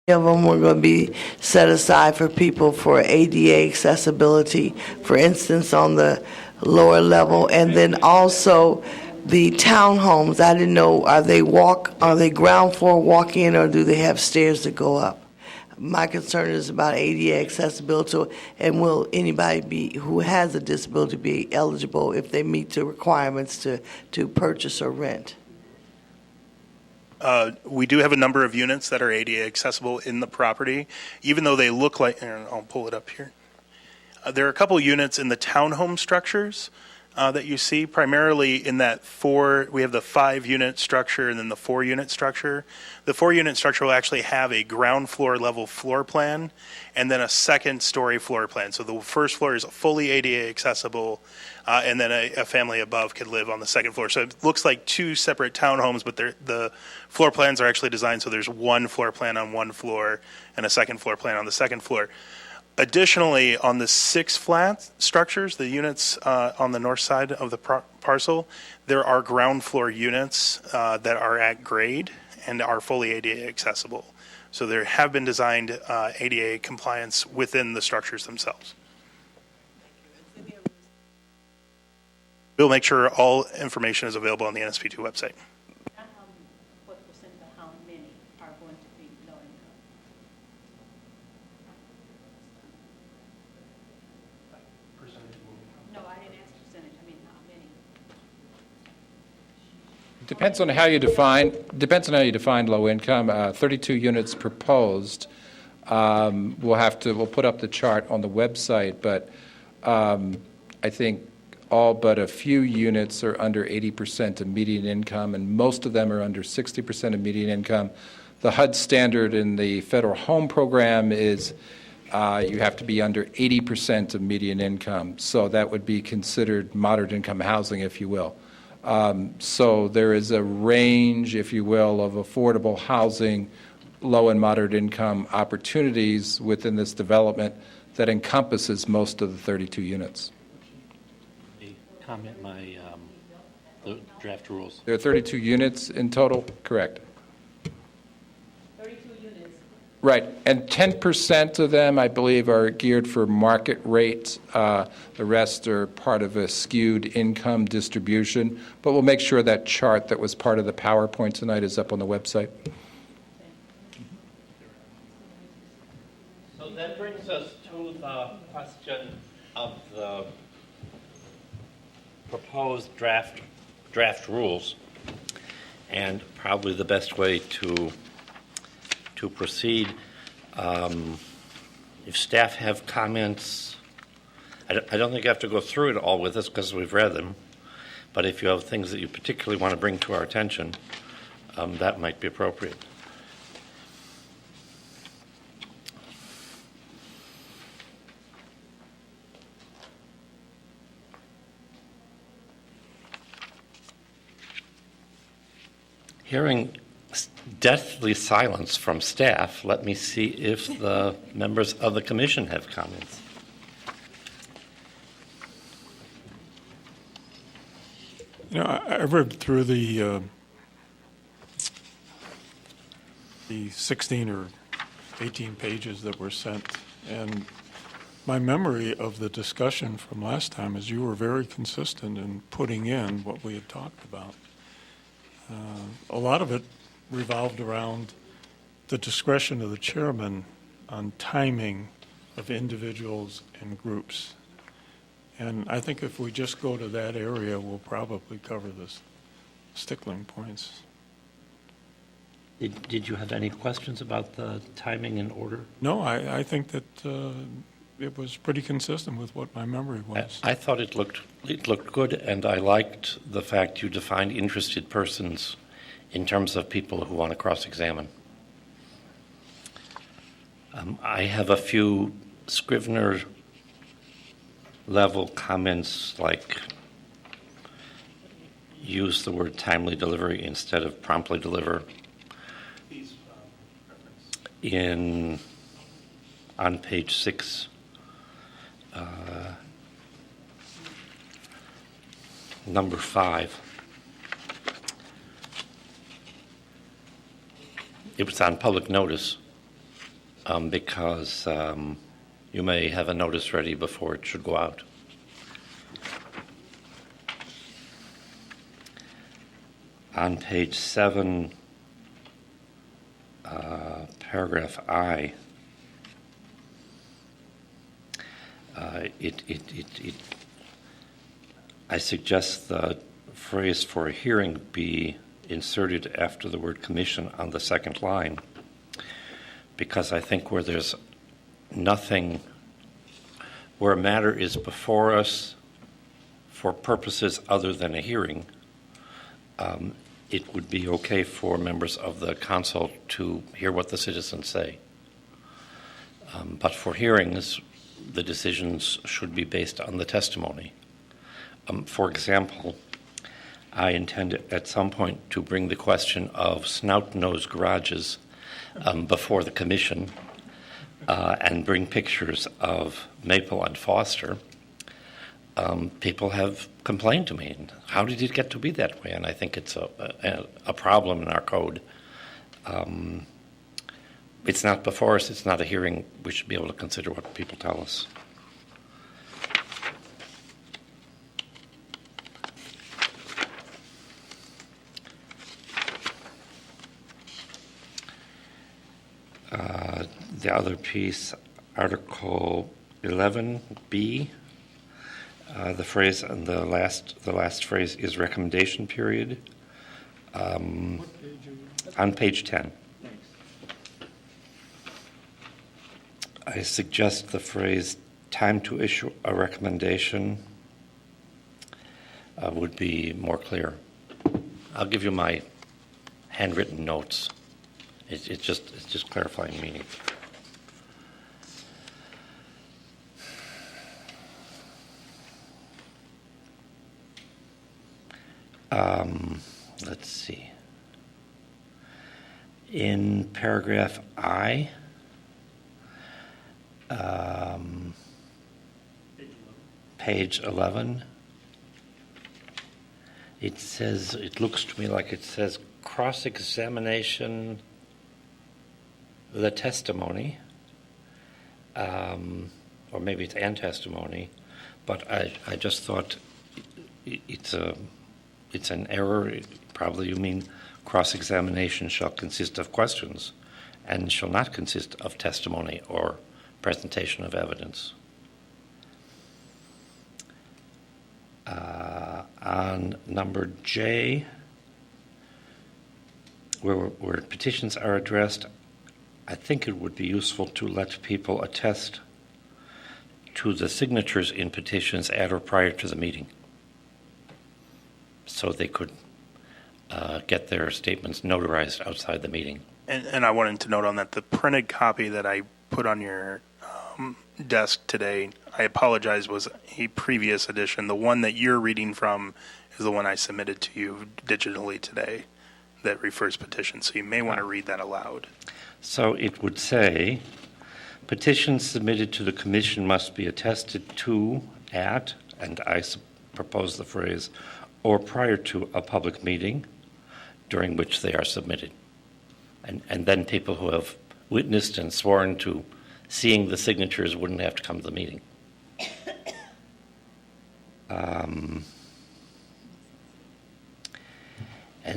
of them are going to be set aside for people for ADA accessibility, for instance, on the lower level, and then also the townhomes. I didn't know, are they ground floor walk-in, or do they have stairs that go up? My concern is about ADA accessibility, and will anybody who has a disability be eligible if they meet the requirements to purchase or rent? We do have a number of units that are ADA accessible in the property, even though they look like, and I'll pull it up here. There are a couple units in the townhome structures that you see, primarily in that we have the 5-unit structure and then the 4-unit structure. The 4-unit structure will actually have a ground floor level floor plan and then a second-story floor plan. So the first floor is fully ADA accessible, and then a family above could live on the second floor. So it looks like 2 separate townhomes, but the floor plans are actually designed so there's one floor plan on one floor and a second floor plan on the second floor. Additionally, on the 6 flat structures, the units on the north side of the parcel, there are ground floor units that are at grade and are fully ADA accessible. So there have been designed ADA compliance within the structures themselves. We'll make sure all information is available on the NSP2 website. What percent of how many are going to be low income? No, I didn't ask percentage. I mean, how many? Depends on how you define low income. 32 units proposed. We'll put up the chart on the website, but I think all but a few units are under 80% of median income, and most of them are under 60% of median income. The HUD standard in the federal home program is you have to be under 80% of median income, so that would be considered moderate income housing, if you will. So there is a range, if you will, of affordable housing, low and moderate income opportunities within this development that encompasses most of the 32 units. Comment the draft rules. There are 32 units in total, correct? 32 units. Right, and 10% of them, I believe, are geared for market rate. The rest are part of a skewed income distribution. But we'll make sure that chart that was part of the PowerPoint tonight is up on the website. So that brings us to the question of the proposed draft rules, and probably the best way to proceed. If staff have comments, I don't think you have to go through it all with us because we've read them, but if you have things that you particularly want to bring to our attention, that might be appropriate. Hearing deathly silence from staff, let me see if the members of the commission have comments. You know, I read through the 16 or 18 pages that were sent, and my memory of the discussion from last time is you were very consistent in putting in what we had talked about. A lot of it revolved around the discretion of the chairman on timing of individuals and groups. And I think if we just go to that area, we'll probably cover the stickling points. Did you have any questions about the timing and order? No, I think that it was pretty consistent with what my memory was. I thought it looked good, and I liked the fact you defined interested persons in terms of people who want to cross-examine. I have a few Scrivener level comments like use the word timely delivery instead of promptly deliver on page 6, number 5. It was on public notice because you may have a notice ready before it should go out. On page 7, paragraph I, I suggest the phrase "for a hearing" be inserted after the word "commission" on the second line, because I think where there's nothing, where a matter is before us for purposes other than a hearing, it would be okay for members of the council to hear what the citizens say. But for hearings, the decisions should be based on the testimony. For example, I intend at some point to bring the question of snout-nosed garages before the commission and bring pictures of Maple and Foster. People have complained to me, how did it get to be that way? And I think it's a problem in our code. It's not before us, it's not a hearing. We should be able to consider what people tell us. The other piece, Article 11B, the phrase and the last phrase is recommendation period. On page 10. I suggest the phrase "time to issue a recommendation" would be more clear. I'll give you my handwritten notes. It's just clarifying meaning. Let's see. In paragraph I, page 11, it says, it looks to me like it says cross-examination the testimony, or maybe it's and testimony, but I just thought it's an error. Probably you mean cross-examination shall consist of questions and shall not consist of testimony or presentation of evidence. On number J, where petitions are addressed, I think it would be useful to let people attest to the signatures in petitions at or prior to the meeting, so they could get their statements notarized outside the meeting. And I wanted to note on that, the printed copy that I put on your desk today, I apologize, was a previous edition. The one that you're reading from is the one I submitted to you digitally today that refers petitions. So you may want to read that aloud. So it would say, petitions submitted to the commission must be attested to at, and I propose the phrase, or prior to a public meeting during which they are submitted. And then people who have witnessed and sworn to seeing the signatures wouldn't have to come to the meeting. And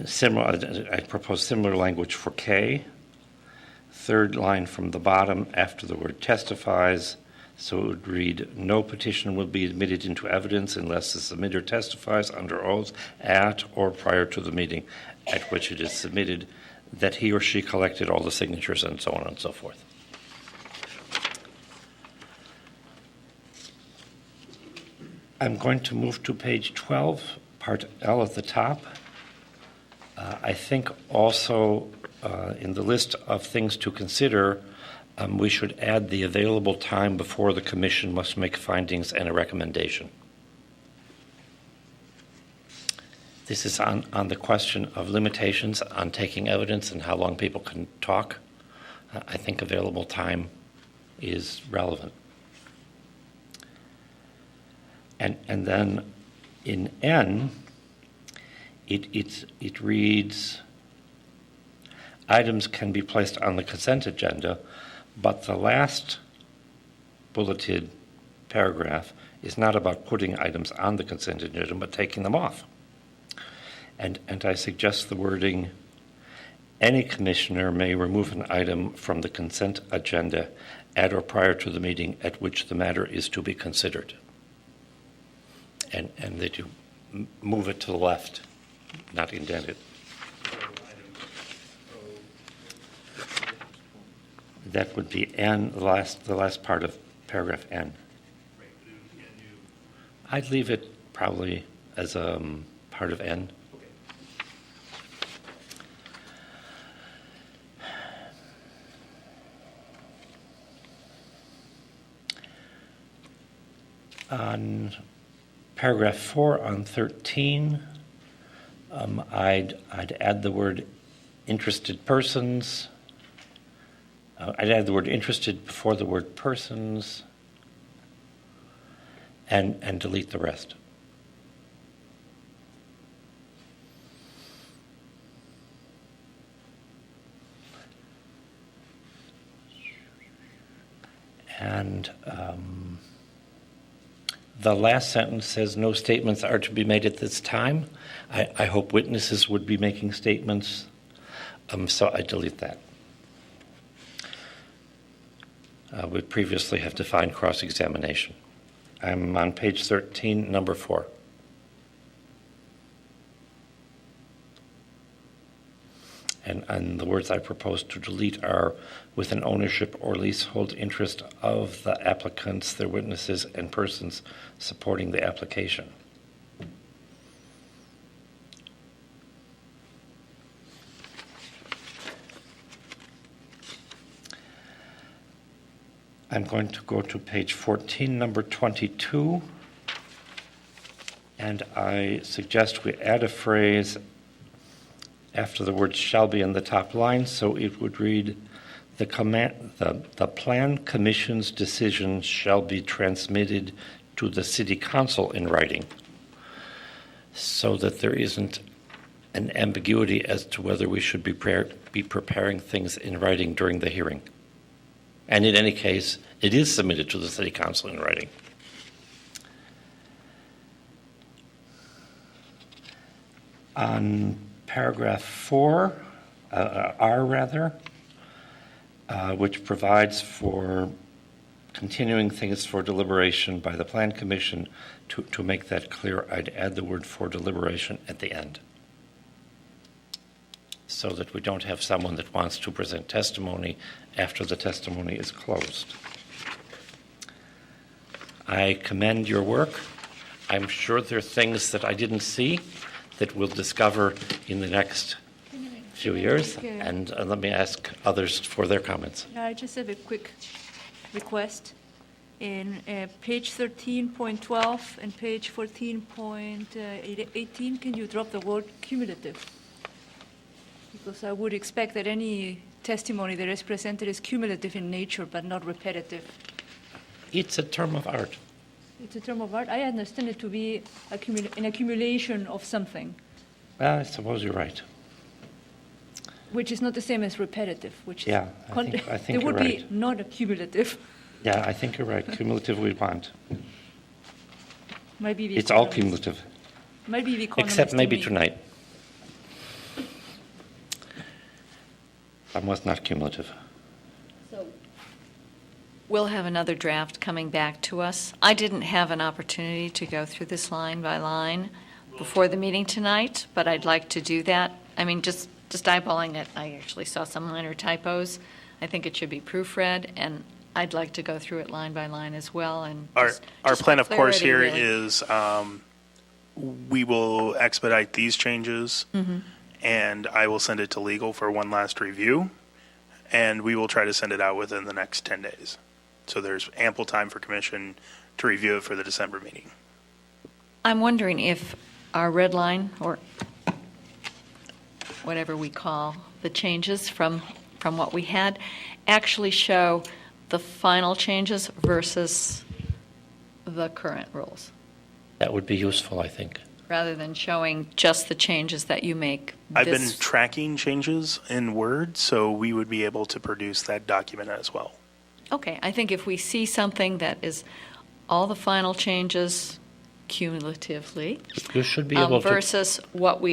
similar, I propose similar language for K. Third line from the bottom after the word testifies. So it would read, no petition will be admitted into evidence unless the submitter testifies under oath at or prior to the meeting at which it is submitted that he or she collected all the signatures, and so on and so forth. I'm going to move to page 12, part L at the top. I think also in the list of things to consider, we should add the available time before the commission must make findings and a recommendation. This is on the question of limitations on taking evidence and how long people can talk. I think available time is relevant. And then in N, it reads, items can be placed on the consent agenda, but the last bulleted paragraph is not about putting items on the consent agenda, but taking them off. And I suggest the wording, any commissioner may remove an item from the consent agenda at or prior to the meeting at which the matter is to be considered. And that you move it to the left, not indent it. That would be N, the last part of paragraph N. I'd leave it probably as a part of N. On paragraph 4 on 13, I'd add the word interested persons. I'd add the word interested before the word persons and delete the rest. And the last sentence says no statements are to be made at this time. I hope witnesses would be making statements, so I delete that. We previously have defined cross-examination. I'm on page 13, number 4. And the words I propose to delete are with an ownership or leasehold interest of the applicants, their witnesses, and persons supporting the application. I'm going to go to page 14, number 22, and I suggest we add a phrase after the word shall be in the top line, so it would read, the Plan Commission's decision shall be transmitted to the City Council in writing, so that there isn't an ambiguity as to whether we should be preparing things in writing during the hearing. And in any case, it is submitted to the City Council in writing. On paragraph 4, R rather, which provides for continuing things for deliberation by the Plan Commission, to make that clear, I'd add the word for deliberation at the end, so that we don't have someone that wants to present testimony after the testimony is closed. I commend your work. I'm sure there are things that I didn't see that we'll discover in the next few years, and let me ask others for their comments. I just have a quick request. In page 13.12 and page 14.18, can you drop the word cumulative? Because I would expect that any testimony that is presented is cumulative in nature, but not repetitive. It's a term of art. It's a term of art. I understand it to be an accumulation of something. Well, I suppose you're right. Which is not the same as repetitive, which yeah, I is... think it would you're right. be not a cumulative. Yeah, I think you're right. Cumulative we want. Might be the it's all economist. cumulative. Might be the economist Except maybe in me. tonight. That was not cumulative. So we'll have another draft coming back to us. I didn't have an opportunity to go through this line by line before the meeting tonight, but I'd like to do that. I mean, just eyeballing it, I actually saw some minor typos. I think it should be proofread, and I'd like to go through it line by line as well. And Our plan, of course, here really. is we will expedite these changes, Mm-hmm. and I will send it to legal for one last review. and we will try to send it out within the next 10 days. So there's ample time for commission to review it for the December meeting. I'm wondering if our red line, or whatever we call the changes from what we had, actually show the final changes versus the current rules, That would be useful, I think. rather than showing just the changes that you make. I've been this- tracking changes in Word, so we would be able to produce that document as well. Okay, I think if we see something that is all the final changes cumulatively You should be able to. versus what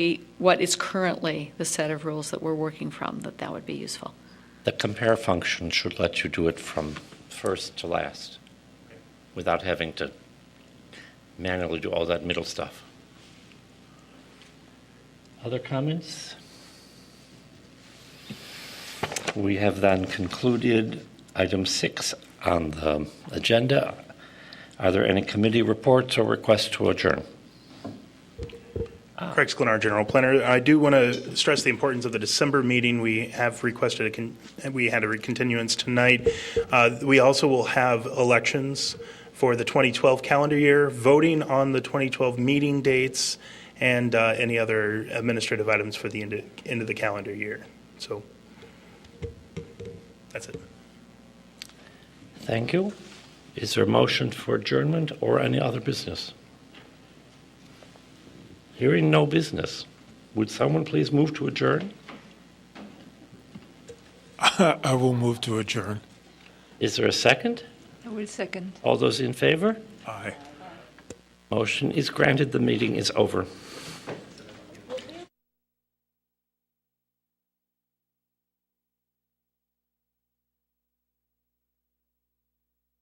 is currently the set of rules that we're working from, that would be useful. The compare function should let you do it from first to last without having to manually do all that middle stuff. Other comments? We have then concluded item 6 on the agenda. Are there any committee reports or requests to adjourn? Craig Sklenar, General Planner. I do want to stress the importance of the December meeting. We have requested we had a continuance tonight. We also will have elections for the 2012 calendar year, voting on the 2012 meeting dates, and any other administrative items for the end of the calendar year. So that's it. Thank you. Is there a motion for adjournment or any other business? Hearing no business, would someone please move to adjourn? I will move to adjourn. Is there a second? I will second. All those in favor? Aye. Motion is granted. The meeting is over.